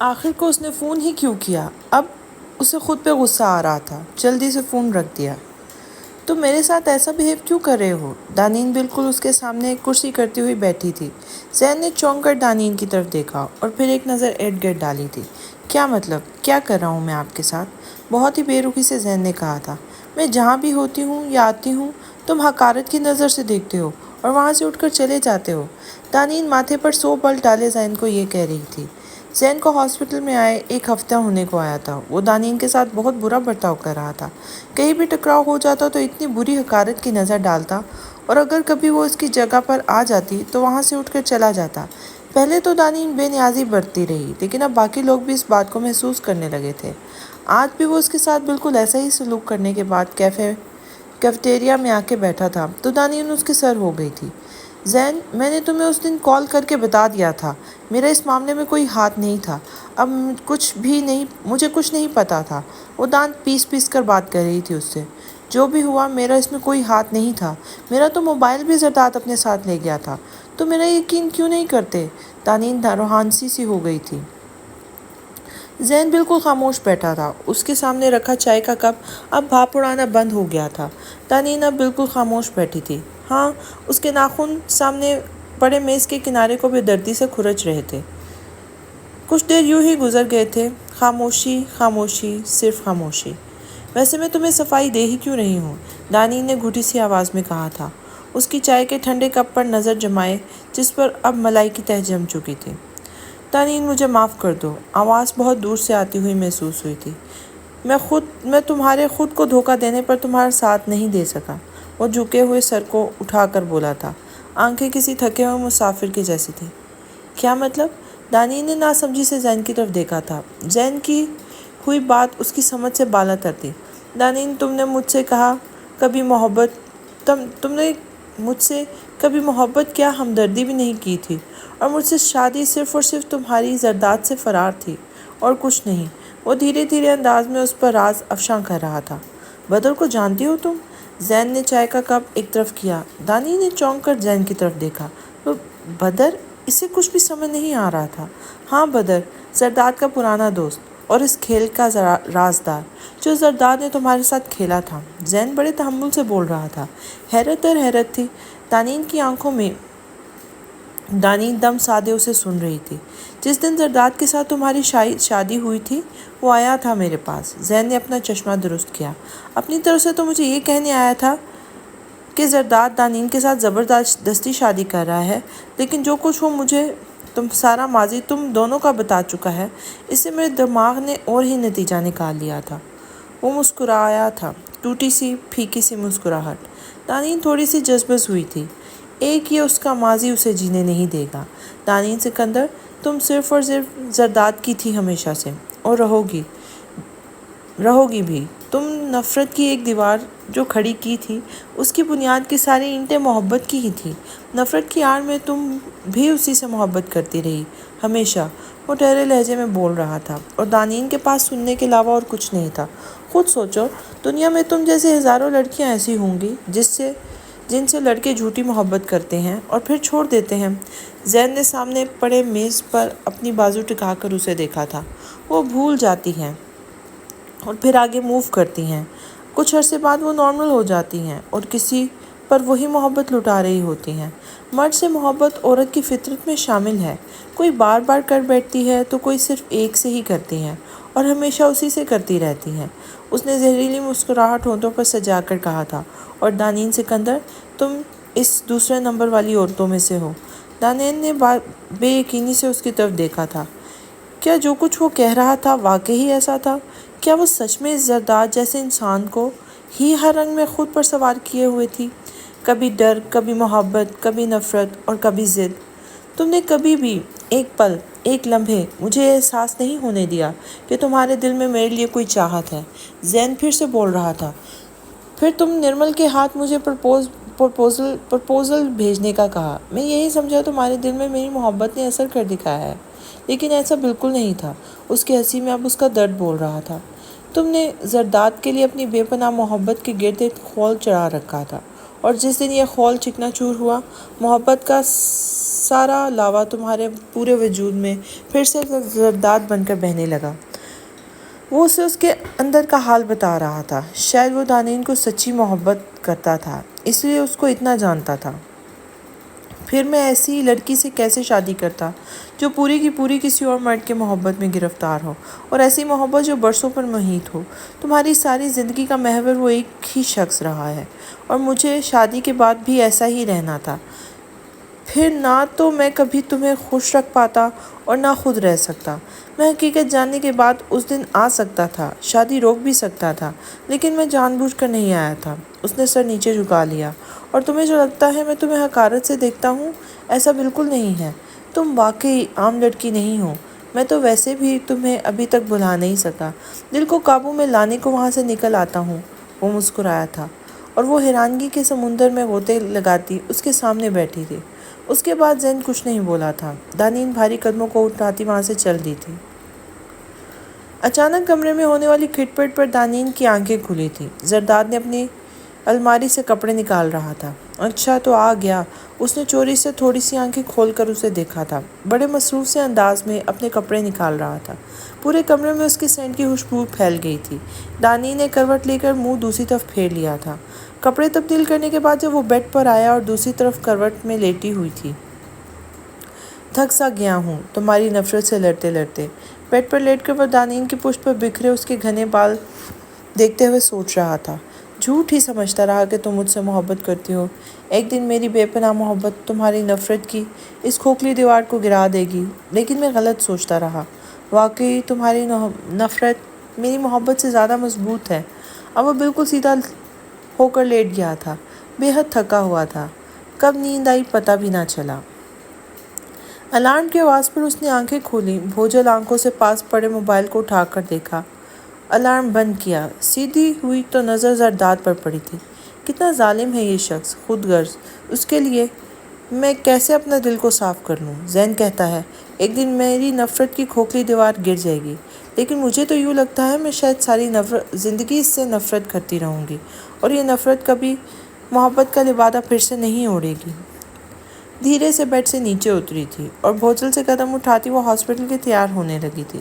آخر کو اس نے فون ہی کیوں کیا؟ اب اسے خود پہ غصہ آ رہا تھا۔ جلدی سے فون رکھ دیا۔ تم میرے ساتھ ایسا بہیو کیوں کر رہے ہو؟ دانین بالکل اس کے سامنے ایک کرسی کرتی ہوئی بیٹھی تھی۔ زین نے چونک کر دانین کی طرف دیکھا اور پھر ایک نظر ارد گرد ڈالی تھی۔ کیا مطلب؟ کیا کر رہا ہوں میں آپ کے ساتھ؟ بہت ہی بے رخی سے زین نے کہا تھا۔ میں جہاں بھی ہوتی ہوں یا آتی ہوں تم حقارت کی نظر سے دیکھتے ہو اور وہاں سے اٹھ کر چلے جاتے ہو۔ دانین ماتھے پر 100 بل ڈالے زین کو یہ کہہ رہی تھی۔ زین کو ہاسپٹل میں آئے 1 ہفتہ ہونے کو آیا تھا۔ وہ دانین کے ساتھ بہت برا برتاؤ کر رہا تھا۔ کہیں بھی ٹکراؤ ہو جاتا تو اتنی بری حقارت کی نظر ڈالتا، اور اگر کبھی وہ اس کی جگہ پر آ جاتی تو وہاں سے اٹھ کر چلا جاتا۔ پہلے تو دانین بے نیازی برتتی رہی، لیکن اب باقی لوگ بھی اس بات کو محسوس کرنے لگے تھے۔ آج بھی وہ اس کے ساتھ بالکل ایسا ہی سلوک کرنے کے بعد کیفیٹیریا میں آ کے بیٹھا تھا تو دانین اس کے سر ہو گئی تھی۔ زین، میں نے تمہیں اس دن کال کر کے بتا دیا تھا، میرا اس معاملے میں کوئی ہاتھ نہیں تھا۔ اب مجھے کچھ نہیں پتا تھا۔ وہ دانت پیس پیس کر بات کر رہی تھی اس سے۔ جو بھی ہوا میرا اس میں کوئی ہاتھ نہیں تھا۔ میرا تو موبائل بھی زرداد اپنے ساتھ لے گیا تھا۔ تو میرا یقین کیوں نہیں کرتے؟ دانین روحانسی سی ہو گئی تھی۔ زین بالکل خاموش بیٹھا تھا۔ اس کے سامنے رکھا چائے کا کپ اب بھاپ اڑانا بند ہو گیا تھا۔ دانین اب بالکل خاموش بیٹھی تھی۔ ہاں، اس کے ناخن سامنے پڑے میز کے کنارے کو بے دردی سے کھرچ رہے تھے۔ کچھ دیر یوں ہی گزر گئے تھے۔ خاموشی، خاموشی، صرف خاموشی۔ ویسے میں تمہیں صفائی دے ہی کیوں رہی ہوں؟ دانین نے گھٹی سی آواز میں کہا تھا، اس کی چائے کے ٹھنڈے کپ پر نظر جمائے جس پر اب ملائی کی تہہ جم چکی تھی۔ دانین، مجھے معاف کر دو۔ آواز بہت دور سے آتی ہوئی محسوس ہوئی تھی۔ میں تمہارے خود کو دھوکہ دینے پر تمہارا ساتھ نہیں دے سکا۔ وہ جھکے ہوئے سر کو اٹھا کر بولا تھا۔ آنکھیں کسی تھکے ہوئے مسافر کی جیسی تھیں۔ کیا مطلب؟ دانین نے ناسمجھی سے زین کی طرف دیکھا تھا۔ زین کی ہوئی بات اس کی سمجھ سے بالا تر تھی۔ دانین، تم نے مجھ سے کبھی محبت کیا ہمدردی بھی نہیں کی تھی، اور مجھ سے شادی صرف اور صرف تمہاری زرداد سے فرار تھی اور کچھ نہیں۔ وہ دھیرے دھیرے انداز میں اس پر راز افشاں کر رہا تھا۔ بدر کو جانتی ہو تم؟ زین نے چائے کا کپ ایک طرف کیا۔ دانین نے چونک کر زین کی طرف دیکھا۔ بدر؟ اسے کچھ بھی سمجھ نہیں آ رہا تھا۔ ہاں بدر، زرداد کا پرانا دوست اور اس کھیل کا رازدار جو زرداد نے تمہارے ساتھ کھیلا تھا۔ زین بڑے تحمل سے بول رہا تھا۔ حیرت در حیرت تھی دانین کی آنکھوں میں۔ دانین دم سادے اسے سن رہی تھی۔ جس دن زرداد کے ساتھ تمہاری شادی ہوئی تھی وہ آیا تھا میرے پاس۔ زین نے اپنا چشمہ درست کیا۔ اپنی طرف سے تو مجھے یہ کہنے آیا تھا کہ زرداد دانین کے ساتھ زبردستی شادی کر رہا ہے، لیکن جو کچھ وہ مجھے سارا ماضی تم دونوں کا بتا چکا ہے، اس سے میرے دماغ نے اور ہی نتیجہ نکال لیا تھا۔ وہ مسکرایا تھا، ٹوٹی سی پھیکی سی مسکراہٹ۔ دانین تھوڑی سی جذبس ہوئی تھی۔ ایک یہ اس کا ماضی اسے جینے نہیں دے گا۔ دانین سکندر، تم صرف اور صرف زرداد کی تھی ہمیشہ سے، اور رہو گی بھی۔ تم نفرت کی ایک دیوار جو کھڑی کی تھی، اس کی بنیاد کی ساری اینٹیں محبت کی ہی تھی۔ نفرت کی آڑ میں تم بھی اسی سے محبت کرتی رہی، ہمیشہ۔ وہ ٹھہرے لہجے میں بول رہا تھا، اور دانین کے پاس سننے کے علاوہ اور کچھ نہیں تھا۔ خود سوچو، دنیا میں تم جیسے ہزاروں لڑکیاں ایسی ہوں گی جن سے لڑکے جھوٹی محبت کرتے ہیں اور پھر چھوڑ دیتے ہیں۔ زین نے سامنے پڑے میز پر اپنی بازو ٹکا کر اسے دیکھا تھا۔ وہ بھول جاتی ہیں اور پھر آگے موو کرتی ہیں۔ کچھ عرصے بعد وہ نارمل ہو جاتی ہیں اور کسی پر وہی محبت لٹا رہی ہوتی ہیں۔ مرد سے محبت عورت کی فطرت میں شامل ہے۔ کوئی بار بار کر بیٹھتی ہے تو کوئی صرف ایک سے ہی کرتی ہیں، اور ہمیشہ اسی سے کرتی رہتی ہیں۔ اس نے زہریلی مسکراہٹ ہونٹوں پر سجا کر کہا تھا، اور دانین سکندر، تم اس دوسرے نمبر والی عورتوں میں سے ہو۔ دانین نے بے یقینی سے اس کی طرف دیکھا تھا۔ کیا جو کچھ وہ کہہ رہا تھا واقعی ایسا تھا؟ کیا وہ سچ میں اس زرداد جیسے انسان کو ہی ہر رنگ میں خود پر سوار کیے ہوئے تھی؟ کبھی ڈر، کبھی محبت، کبھی نفرت اور کبھی ضد۔ تم نے کبھی بھی ایک پل، ایک لمحے مجھے احساس نہیں ہونے دیا کہ تمہارے دل میں میرے لیے کوئی چاہت ہے۔ زین پھر سے بول رہا تھا۔ پھر تم نرمل کے ہاتھ مجھے پرپوزل بھیجنے کا کہا۔ میں یہی سمجھا تمہارے دل میں میری محبت نے اثر کر دکھایا ہے، لیکن ایسا بالکل نہیں تھا۔ اس کی ہنسی میں اب اس کا درد بول رہا تھا۔ تم نے زرداد کے لیے اپنی بے پناہ محبت کے گرد ایک خول چڑھا رکھا تھا، اور جس دن یہ خول چکنا چور ہوا، محبت کا سارا لاوا تمہارے پورے وجود میں پھر سے زرداد بن کر بہنے لگا۔ وہ اسے اس کے اندر کا حال بتا رہا تھا۔ شاید وہ دانین کو سچی محبت کرتا تھا، اس لیے اس کو اتنا جانتا تھا۔ پھر میں ایسی لڑکی سے کیسے شادی کرتا جو پوری کی پوری کسی اور مرد کے محبت میں گرفتار ہو، اور ایسی محبت جو برسوں پر محیط ہو۔ تمہاری ساری زندگی کا محور وہ ایک ہی شخص رہا ہے، اور مجھے شادی کے بعد بھی ایسا ہی رہنا تھا۔ پھر نہ تو میں کبھی تمہیں خوش رکھ پاتا اور نہ خود رہ سکتا۔ میں حقیقت جاننے کے بعد اس دن آ سکتا تھا، شادی روک بھی سکتا تھا، لیکن میں جان بوجھ کر نہیں آیا تھا۔ اس نے سر نیچے جھکا لیا۔ اور تمہیں جو لگتا ہے میں تمہیں حقارت سے دیکھتا ہوں، ایسا بالکل نہیں ہے۔ تم واقعی عام لڑکی نہیں ہو۔ میں تو ویسے بھی تمہیں ابھی تک بھلا نہیں سکا۔ دل کو قابو میں لانے کو وہاں سے نکل آتا ہوں۔ وہ مسکرایا تھا، اور وہ حیرانگی کے سمندر میں غوطے لگاتی اس کے سامنے بیٹھی تھی۔ اس کے بعد زین کچھ نہیں بولا تھا۔ دانین بھاری قدموں کو اٹھاتی وہاں سے چل دی تھی۔ اچانک کمرے میں ہونے والی کھٹ پٹ پر دانین کی آنکھیں کھلی تھیں۔ زرداد نے اپنی الماری سے کپڑے نکال رہا تھا۔ اچھا تو آ گیا۔ اس نے چوری سے تھوڑی سی آنکھیں کھول کر اسے دیکھا تھا۔ بڑے مصروف سے انداز میں اپنے کپڑے نکال رہا تھا۔ پورے کمرے میں اس کے سینٹ کی خوشبو پھیل گئی تھی۔ دانین نے کروٹ لے کر منہ دوسری طرف پھیر لیا تھا۔ کپڑے تبدیل کرنے کے بعد جب وہ بیڈ پر آیا اور دوسری طرف کروٹ میں لیٹی ہوئی تھی۔ تھک سا گیا ہوں تمہاری نفرت سے لڑتے لڑتے۔ بیڈ پر لیٹ کر وہ دانین کی پشت پر بکھرے اس کے گھنے بال دیکھتے ہوئے سوچ رہا تھا۔ جھوٹ ہی سمجھتا رہا کہ تم مجھ سے محبت کرتی ہو۔ ایک دن میری بے پناہ محبت تمہاری نفرت کی اس کھوکھلی دیوار کو گرا دے گی، لیکن میں غلط سوچتا رہا۔ واقعی تمہاری نفرت میری محبت سے زیادہ مضبوط ہے۔ اب وہ بالکل سیدھا ہو کر لیٹ گیا تھا، بے حد تھکا ہوا تھا۔ کب نیند آئی پتہ بھی نہ چلا۔ الارم کی آواز پر اس نے آنکھیں کھولیں۔ بھوجل آنکھوں سے پاس پڑے موبائل کو اٹھا کر دیکھا۔ الارم بند کیا۔ سیدھی ہوئی تو نظر زرداد پر پڑی تھی۔ کتنا ظالم ہے یہ شخص، خود غرض۔ اس کے لیے میں کیسے اپنا دل کو صاف کر لوں؟ زین کہتا ہے ایک دن میری نفرت کی کھوکھلی دیوار گر جائے گی، لیکن مجھے تو یوں لگتا ہے میں شاید ساری زندگی اس سے نفرت کرتی رہوں گی، اور یہ نفرت کبھی محبت کا لبادہ پھر سے نہیں اوڑھے گی۔ دھیرے سے بیڈ سے نیچے اتری تھی اور بھوجل سے قدم اٹھاتی وہ ہاسپٹل کے تیار ہونے لگی تھی۔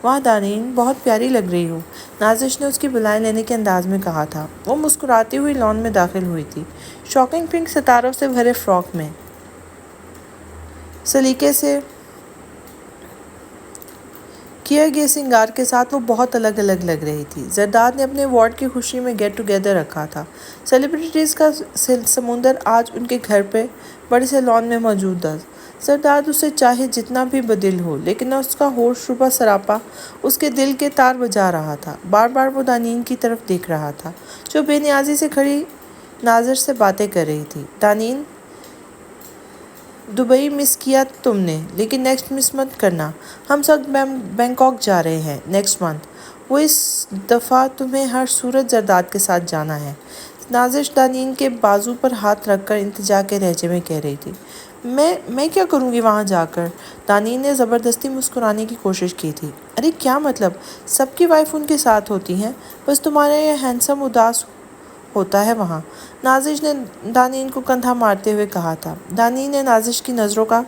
واہ دانین، بہت پیاری لگ رہی ہو، نازش نے اس کی بلائیں لینے کے انداز میں کہا تھا۔ وہ مسکراتی ہوئی لان میں داخل ہوئی تھی، شاکنگ پنک ستاروں سے بھرے فراک میں۔ سلیقے سے کیے گئے سنگار کے ساتھ وہ بہت الگ الگ لگ رہی تھی۔ زرداد نے اپنے وارڈ کی خوشی میں گیٹ ٹوگیدر رکھا تھا۔ سیلیبریٹیز کا سمندر آج ان کے گھر پہ بڑے سے لان میں موجود تھا۔ زرداد اسے چاہے جتنا بھی بدل ہو، لیکن اس کا ہوش شبہ سراپا اس کے دل کے تار بجا رہا تھا۔ بار بار وہ دانین کی طرف دیکھ رہا تھا، جو بے نیازی سے کھڑی ناظر سے باتیں کر رہی تھی۔ دانین، دبئی مس کیا تم نے، لیکن نیکسٹ مس مت کرنا۔ ہم سب بینکاک جا رہے ہیں نیکسٹ منتھ۔ وہ اس دفعہ تمہیں ہر صورت زرداد کے ساتھ جانا ہے، نازش دانین کے بازو پر ہاتھ رکھ کر التجا کے لہجے میں کہہ رہی تھی۔ میں کیا کروں گی وہاں جا کر؟ دانین نے زبردستی مسکرانے کی کوشش کی تھی۔ ارے کیا مطلب، سب کی وائف ان کے ساتھ ہوتی ہیں، بس تمہارا یہ ہینڈسم اداس ہوتا ہے وہاں، نازش نے دانین کو کندھا مارتے ہوئے کہا تھا۔ دانین نے نازش کی نظروں کا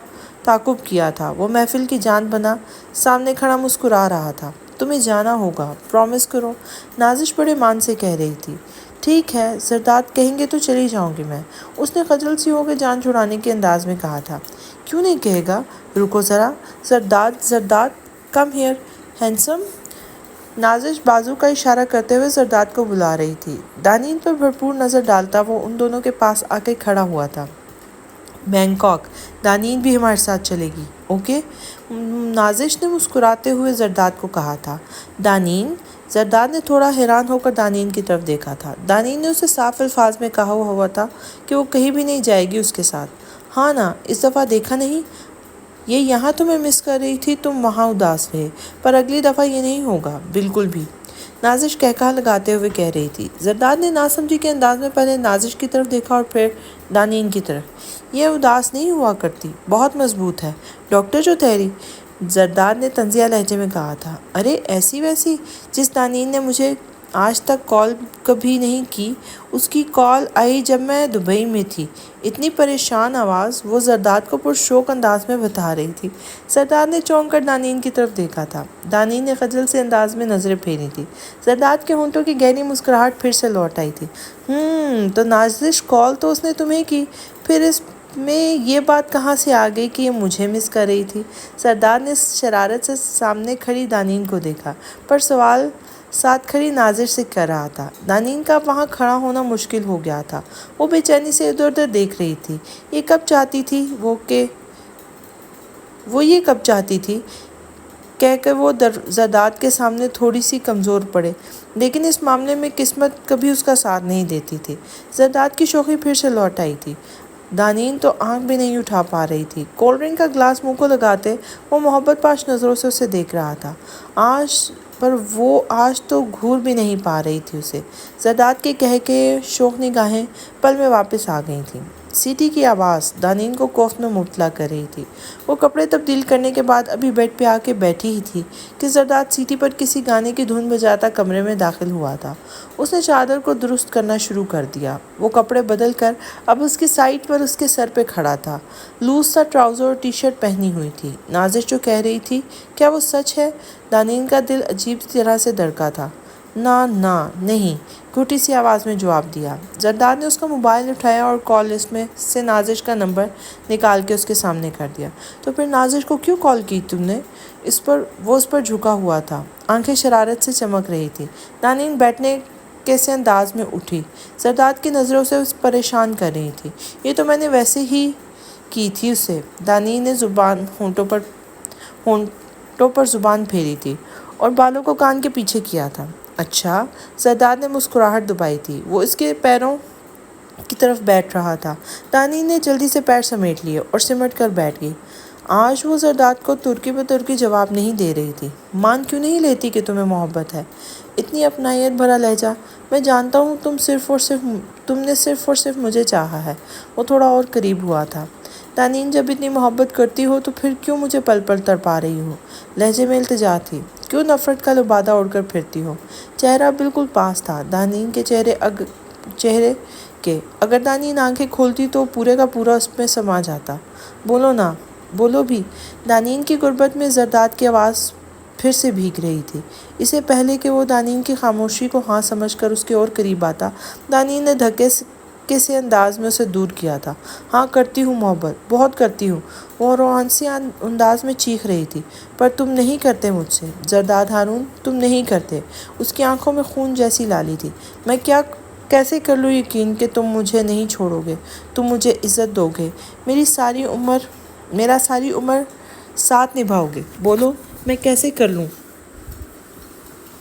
تعاقب کیا تھا۔ وہ محفل کی جان بنا سامنے کھڑا مسکرا رہا تھا۔ تمہیں جانا ہوگا، پرامس کرو، نازش بڑے مان سے کہہ رہی تھی۔ ٹھیک ہے، زرداد کہیں گے تو چلی جاؤں گی میں، اس نے خجل سی ہو کے جان چھڑانے کے انداز میں کہا تھا۔ کیوں نہیں کہے گا؟ رکو ذرا، زرداد کم ہیئر ہینڈسم۔ نازش بازو کا اشارہ کرتے ہوئے زرداد کو بلا رہی تھی۔ دانین پر بھرپور نظر ڈالتا وہ ان دونوں کے پاس آ کے کھڑا ہوا تھا۔ بینکاک، دانین بھی ہمارے ساتھ چلے گی، اوکے؟ نازش نے مسکراتے ہوئے زرداد کو کہا تھا۔ دانین، زرداد نے تھوڑا حیران ہو کر دانین کی طرف دیکھا تھا۔ دانین نے اسے صاف الفاظ میں کہا ہوا تھا کہ وہ کہیں بھی نہیں جائے گی اس کے ساتھ۔ ہاں نا، اس دفعہ دیکھا نہیں، یہ یہاں تمہیں مس کر رہی تھی، تم وہاں اداس رہے، پر اگلی دفعہ یہ نہیں ہوگا، بالکل بھی، نازش کہکہا لگاتے ہوئے کہہ رہی تھی۔ زرداد نے ناسمجھی کے انداز میں پہلے نازش کی طرف دیکھا اور پھر دانین کی طرف۔ یہ اداس نہیں ہوا کرتی، بہت مضبوط ہے، ڈاکٹر جو تھیری، زرداد نے طنزیہ لہجے میں کہا تھا۔ ارے ایسی ویسی جس دانین نے مجھے آج تک کال کبھی نہیں کی۔ اس کی کال آئی جب میں دبئی میں تھی۔ اتنی پریشان آواز وہ زرداد کو پرشوق انداز میں بتا رہی تھی۔ زرداد نے چونک کر دانین کی طرف دیکھا تھا۔ دانین نے خجل سے انداز میں نظریں پھیری تھی۔ زرداد کے ہونٹوں کی گہری مسکراہٹ پھر سے لوٹ آئی تھی۔ تو نازش کال تو اس نے تمہیں کی، پھر اس میں یہ بات کہاں سے آ گئی کہ یہ مجھے مس کر رہی تھی؟ زرداد نے شرارت سے سامنے کھڑی دانین کو دیکھا، پر سوال ساتھ کھڑی نازش سے کر رہا تھا۔ دانین کا وہاں کھڑا ہونا مشکل ہو گیا تھا۔ وہ بے چینی سے ادھر ادھر دیکھ رہی تھی۔ یہ کب چاہتی تھی کہ وہ زرداد کے سامنے تھوڑی سی کمزور پڑے، لیکن اس معاملے میں قسمت کبھی اس کا ساتھ نہیں دیتی تھی۔ زرداد کی شوخی پھر سے لوٹ آئی تھی۔ دانین تو آنکھ بھی نہیں اٹھا پا رہی تھی۔ کولڈ ڈرنک کا گلاس منہ کو لگاتے وہ محبت پاش نظروں سے اسے دیکھ رہا تھا، وہ آج تو گھور بھی نہیں پا رہی تھی اسے۔ زرداد کے شوق نگاہیں پل میں واپس آ گئی تھیں۔ سیٹی کی آواز دانین کو خوف میں مبتلا کر رہی تھی۔ وہ کپڑے تبدیل کرنے کے بعد ابھی بیڈ پہ آ کے بیٹھی ہی تھی کہ زرداد سیٹی پر کسی گانے کی دھن بجاتا کمرے میں داخل ہوا تھا۔ اس نے چادر کو درست کرنا شروع کر دیا۔ وہ کپڑے بدل کر اب اس کی سائٹ پر اس کے سر پہ کھڑا تھا۔ لوز سا ٹراؤزر اور ٹی شرٹ پہنی ہوئی تھی۔ نازش جو کہہ رہی تھی، کیا وہ سچ ہے؟ دانین کا دل عجیب طرح سے دھڑکا تھا۔ نہ نہیں، گھٹی سی آواز میں جواب دیا۔ زرداد نے اس کا موبائل اٹھایا اور کال لسٹ میں سے نازش کا نمبر نکال کے اس کے سامنے کر دیا۔ تو پھر نازش کو کیوں کال کی تم نے؟ وہ اس پر جھکا ہوا تھا، آنکھیں شرارت سے چمک رہی تھی۔ دانین بیٹھنے کیسے انداز میں اٹھی، زرداد کی نظروں سے اسے پریشان کر رہی تھی۔ یہ تو میں نے ویسے ہی کی تھی اسے۔ دانین نے ہونٹوں پر زبان پھیری تھی اور بالوں کو کان کے پیچھے کیا تھا۔ اچھا؟ زرداد نے مسکراہٹ دبائی تھی۔ وہ اس کے پیروں کی طرف بیٹھ رہا تھا۔ دانین نے جلدی سے پیر سمیٹ لیے اور سمٹ کر بیٹھ گئی۔ آج وہ زرداد کو ترکی پہ ترکی جواب نہیں دے رہی تھی۔ مان کیوں نہیں لیتی کہ تمہیں محبت ہے؟ اتنی اپنائیت بھرا لہجہ۔ میں جانتا ہوں تم نے صرف اور صرف مجھے چاہا ہے۔ وہ تھوڑا اور قریب ہوا تھا۔ دانین جب اتنی محبت کرتی ہو تو پھر کیوں مجھے پل پل تڑپا رہی ہو؟ لہجے میں التجا تھی۔ کیوں نفرت کا لبادہ اوڑھ کر پھرتی ہو؟ چہرہ بالکل پاس تھا دانین کے چہرے کے۔ اگر دانین آنکھیں کھولتی تو پورے کا پورا اس میں سما جاتا۔ بولو نا، بولو بھی۔ دانین کی غربت میں زرداد کی آواز پھر سے بھیگ رہی تھی۔ اسے پہلے کہ وہ دانین کی خاموشی کو ہاں سمجھ کر اس کے اور قریب آتا، دانین نے دھکے سے انداز میں اسے دور کیا تھا۔ ہاں کرتی ہوں محبت، بہت کرتی ہوں، وہ رومانسی انداز میں چیخ رہی تھی۔ پر تم نہیں کرتے مجھ سے، زرداد ہارون، تم نہیں کرتے۔ اس کی آنکھوں میں خون جیسی لالی تھی۔ میں کیسے کر لوں یقین کہ تم مجھے نہیں چھوڑو گے، تم مجھے عزت دو گے، میرا ساری عمر ساتھ نبھاؤ گے؟ بولو، میں کیسے کر لوں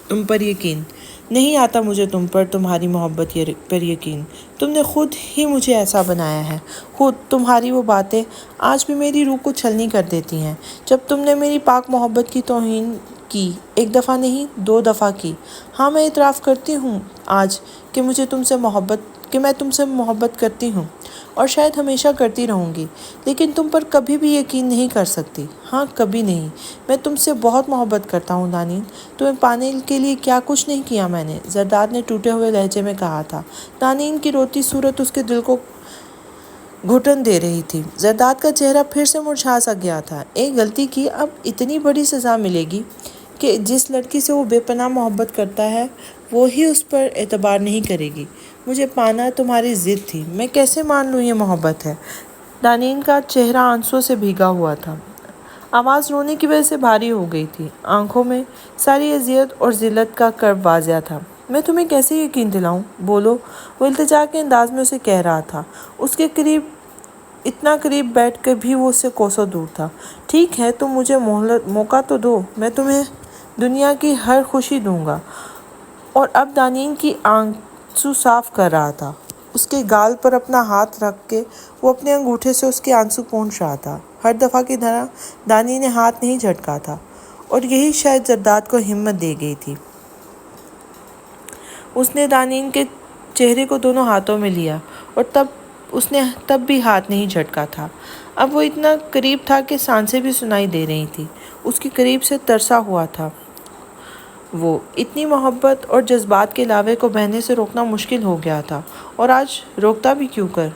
تم پر یقین؟ نہیں آتا مجھے تم پر تمہاری محبت پر یقین۔ تم نے خود ہی مجھے ایسا بنایا ہے، خود۔ تمہاری وہ باتیں آج بھی میری روح کو چھلنی کر دیتی ہیں۔ جب تم نے میری پاک محبت کی توہین کی، ایک دفعہ نہیں 2 دفعہ کی۔ ہاں میں اعتراف کرتی ہوں آج کہ میں تم سے محبت کرتی ہوں اور شاید ہمیشہ کرتی رہوں گی، لیکن تم پر کبھی بھی یقین نہیں کر سکتی۔ ہاں کبھی نہیں۔ میں تم سے بہت محبت کرتا ہوں دانین، تمہیں پانے کے لیے کیا کچھ نہیں کیا میں نے، زرداد نے ٹوٹے ہوئے لہجے میں کہا تھا۔ دانین کی روتی صورت اس کے دل کو گھٹن دے رہی تھی۔ زرداد کا چہرہ پھر سے مرجھا سا گیا تھا۔ ایک غلطی کی، اب اتنی بڑی سزا ملے گی کہ جس لڑکی سے وہ بے پناہ محبت کرتا ہے وہ ہی اس پر اعتبار نہیں کرے گی۔ مجھے پانا تمہاری ضد تھی، میں کیسے مان لوں یہ محبت ہے؟ دانین کا چہرہ آنسوؤں سے بھیگا ہوا تھا۔ آواز رونے کی وجہ سے بھاری ہو گئی تھی۔ آنکھوں میں ساری اذیت اور ذلت کا کرب واضح تھا۔ میں تمہیں کیسے یقین دلاؤں؟ بولو، وہ التجا کے انداز میں اسے کہہ رہا تھا۔ اس کے قریب، اتنا قریب بیٹھ کر بھی وہ اس سے کوسوں دور تھا۔ ٹھیک ہے، تم مجھے موقع تو دو، میں تمہیں دنیا کی ہر خوشی دوں گا۔ اور اب دانین کی آنسو صاف کر رہا تھا۔ اس کے گال پر اپنا ہاتھ رکھ کے وہ اپنے انگوٹھے سے اس کے آنسو پونچھ رہا تھا۔ ہر دفعہ کی طرح دانین نے ہاتھ نہیں جھٹکا تھا اور یہی شاید زرداد کو ہمت دے گئی تھی۔ اس نے دانین کے چہرے کو دونوں ہاتھوں میں لیا اور اس نے تب بھی ہاتھ نہیں جھٹکا تھا۔ اب وہ اتنا قریب تھا کہ سانسیں بھی سنائی دے رہی تھیں۔ اس کے قریب سے ترسا ہوا تھا۔ وہ اتنی محبت اور جذبات کے لاوے کو بہنے سے روکنا مشکل ہو گیا تھا، اور آج روکتا بھی کیوں کر؟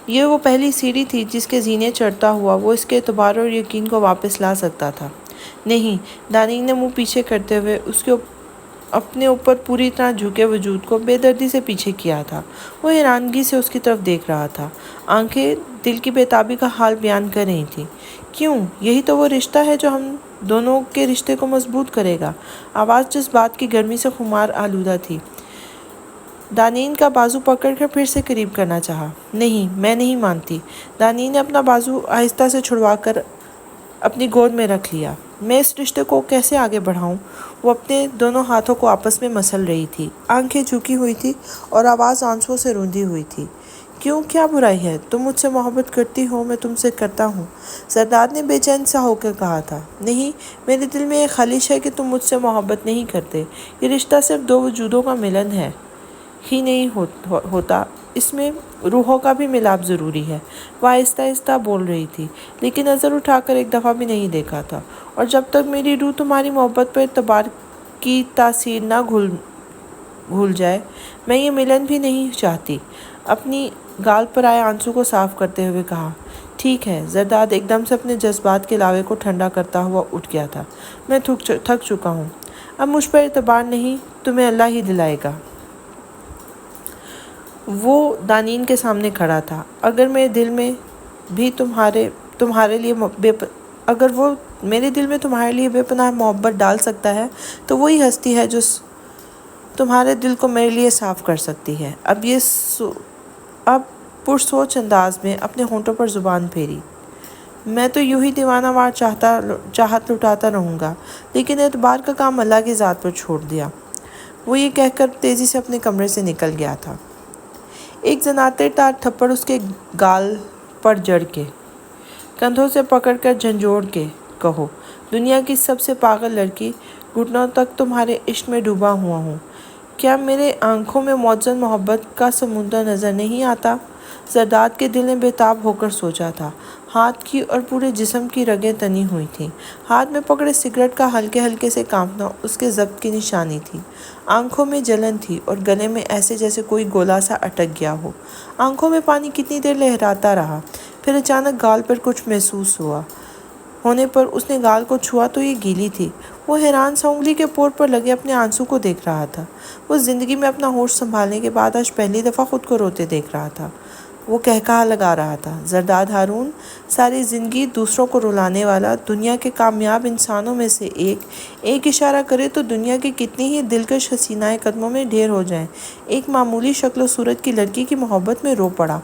یہ وہ پہلی سیڑھی تھی جس کے زینے چڑھتا ہوا وہ اس کے اعتبار اور یقین کو واپس لا سکتا تھا۔ نہیں، دانین نے منہ پیچھے کرتے ہوئے اس کے اپنے اوپر پوری طرح جھکے وجود کو بے دردی سے پیچھے کیا تھا۔ وہ حیرانگی سے اس کی طرف دیکھ رہا تھا۔ آنکھیں دل کی بےتابی کا حال بیان کر رہی تھیں۔ کیوں؟ یہی تو وہ رشتہ ہے جو ہم دونوں کے رشتے کو مضبوط کرے گا۔ آواز جذبات کی گرمی سے خمار آلودہ تھی۔ دانین کا بازو پکڑ کر پھر سے قریب کرنا چاہا۔ نہیں، میں نہیں مانتی۔ دانین نے اپنا بازو آہستہ سے چھڑوا کر اپنی گود میں رکھ لیا۔ میں اس رشتے کو کیسے آگے بڑھاؤں؟ وہ اپنے دونوں ہاتھوں کو آپس میں مسل رہی تھی، آنکھیں جھکی ہوئی تھی اور آواز آنسوؤں سے روندھی ہوئی تھی۔ کیوں؟ کیا برائی ہے؟ تم مجھ سے محبت کرتی ہو، میں تم سے کرتا ہوں۔ زرداد نے بے چین سا ہو کر کہا تھا۔ نہیں، میرے دل میں ایک خلش ہے کہ تم مجھ سے محبت نہیں کرتے۔ یہ رشتہ صرف دو وجودوں کا ملن ہے ہی نہیں ہوتا، اس میں روحوں کا بھی ملاپ ضروری ہے۔ وہ آہستہ آہستہ بول رہی تھی، لیکن نظر اٹھا کر ایک دفعہ بھی نہیں دیکھا تھا۔ اور جب تک میری روح تمہاری محبت پر اعتبار کی تاثیر نہ گھل جائے، میں یہ ملن بھی نہیں چاہتی۔ اپنی گال پر آئے آنسو کو صاف کرتے ہوئے کہا، ٹھیک ہے۔ زرداد ایک دم سے اپنے جذبات کے لاوے کو ٹھنڈا کرتا ہوا اٹھ گیا تھا۔ میں تھک چکا ہوں، اب مجھ پر اعتبار نہیں، تمہیں اللہ ہی دلائے گا۔ وہ دانین کے سامنے کھڑا تھا۔ اگر میرے دل میں بھی تمہارے لیے بے پناہ محبت ڈال سکتا ہے تو وہی ہستی ہے جو تمہارے دل کو میرے لیے صاف کر سکتی ہے۔ اب پرسوچ انداز میں اپنے ہونٹوں پر زبان پھیری۔ میں تو یوں ہی دیوانہ وار چاہت لٹاتا رہوں گا، لیکن اعتبار کا کام اللہ کی ذات پر چھوڑ دیا۔ وہ یہ کہہ کر تیزی سے اپنے کمرے سے نکل گیا تھا۔ ایک زناتر دار تھپڑ اس کے گال پر جڑ کے، کندھوں سے پکڑ کر جھنجھوڑ کے کہو، دنیا کی سب سے پاگل لڑکی، گھٹنوں تک تمہارے عشق میں ڈوبا ہوا ہوں۔ کیا میرے آنکھوں میں معزز محبت کا سمندر نظر نہیں آتا؟ زرداد کے دل نے بےتاب ہو کر سوچا تھا۔ ہاتھ کی اور پورے جسم کی رگیں تنی ہوئی تھیں۔ ہاتھ میں پکڑے سگریٹ کا ہلکے ہلکے سے کانپنا اس کے ضبط کی نشانی تھی۔ آنکھوں میں جلن تھی اور گلے میں ایسے جیسے کوئی گولا سا اٹک گیا ہو۔ آنکھوں میں پانی کتنی دیر لہراتا رہا، پھر اچانک گال پر کچھ محسوس ہونے پر اس نے گال کو چھوا تو یہ گیلی تھی۔ وہ حیران سا انگلی کے پور پر لگے اپنے آنسو کو دیکھ رہا تھا۔ وہ زندگی میں اپنا ہوش سنبھالنے کے بعد آج پہلی دفعہ خود کو روتے دیکھ رہا تھا۔ وہ کہا لگا رہا تھا، زرداد ہارون، ساری زندگی دوسروں کو رلانے والا، دنیا کے کامیاب انسانوں میں سے ایک اشارہ کرے تو دنیا کی کتنی ہی دلکش حسینائیں قدموں میں ڈھیر ہو جائیں۔ ایک معمولی شکل و صورت کی لڑکی کی محبت میں رو پڑا۔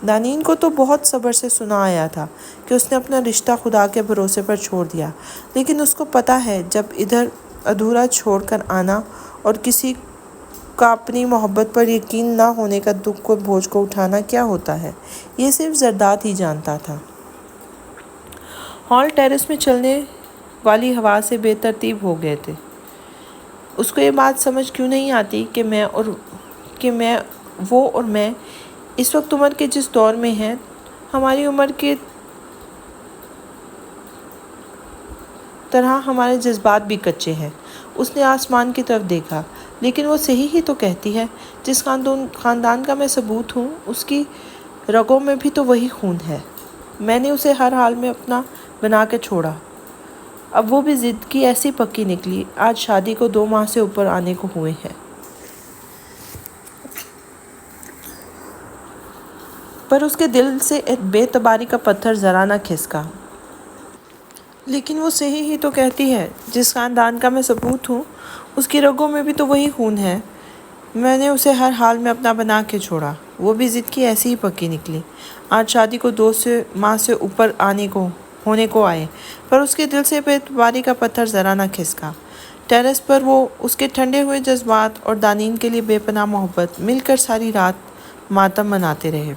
دانین کو تو بہت صبر سے سنا آیا تھا کہ اس نے اپنا رشتہ خدا کے بھروسے پر چھوڑ دیا، لیکن اس کو پتہ ہے جب ادھر ادھورا چھوڑ کر آنا اور کسی کا اپنی محبت پر یقین نہ ہونے کا دکھ کو بوجھ کو اٹھانا کیا ہوتا ہے، یہ صرف زرداد ہی جانتا تھا۔ ہال ٹیرس میں چلنے والی ہوا سے بے ترتیب ہو گئے تھے۔ اس کو یہ بات سمجھ کیوں نہیں آتی کہ وہ اور میں اس وقت عمر کے جس دور میں ہیں، ہماری عمر کے طرح ہمارے جذبات بھی کچے ہیں۔ اس نے آسمان کی طرف دیکھا۔ لیکن وہ صحیح ہی تو کہتی ہے، جس خاندان کا میں ثبوت ہوں، اس کی رگوں میں بھی تو وہی خون ہے۔ میں نے اسے ہر حال میں اپنا بنا کے چھوڑا۔ اب وہ بھی ضد کی ایسی پکی نکلی، آج شادی کو 2 ماہ سے اوپر آنے کو ہوئے ہیں۔ پر اس کے دل سے بے اعتباری کا پتھر ذرا نہ کھسکا۔ لیکن وہ صحیح ہی تو کہتی ہے، جس خاندان کا میں ثبوت ہوں، اس کی رگوں میں بھی تو وہی خون ہے۔ میں نے اسے ہر حال میں اپنا بنا کے چھوڑا۔ وہ بھی ضد کی ایسی ہی پکی نکلی، آج شادی کو 2 ماہ سے اوپر ہونے کو آئے، پر اس کے دل سے بے اعتباری کا پتھر ذرا نہ کھسکا۔ ٹیرس پر وہ، اس کے ٹھنڈے ہوئے جذبات اور دانین کے لیے بے پناہ محبت مل کر ساری رات ماتم مناتے رہے۔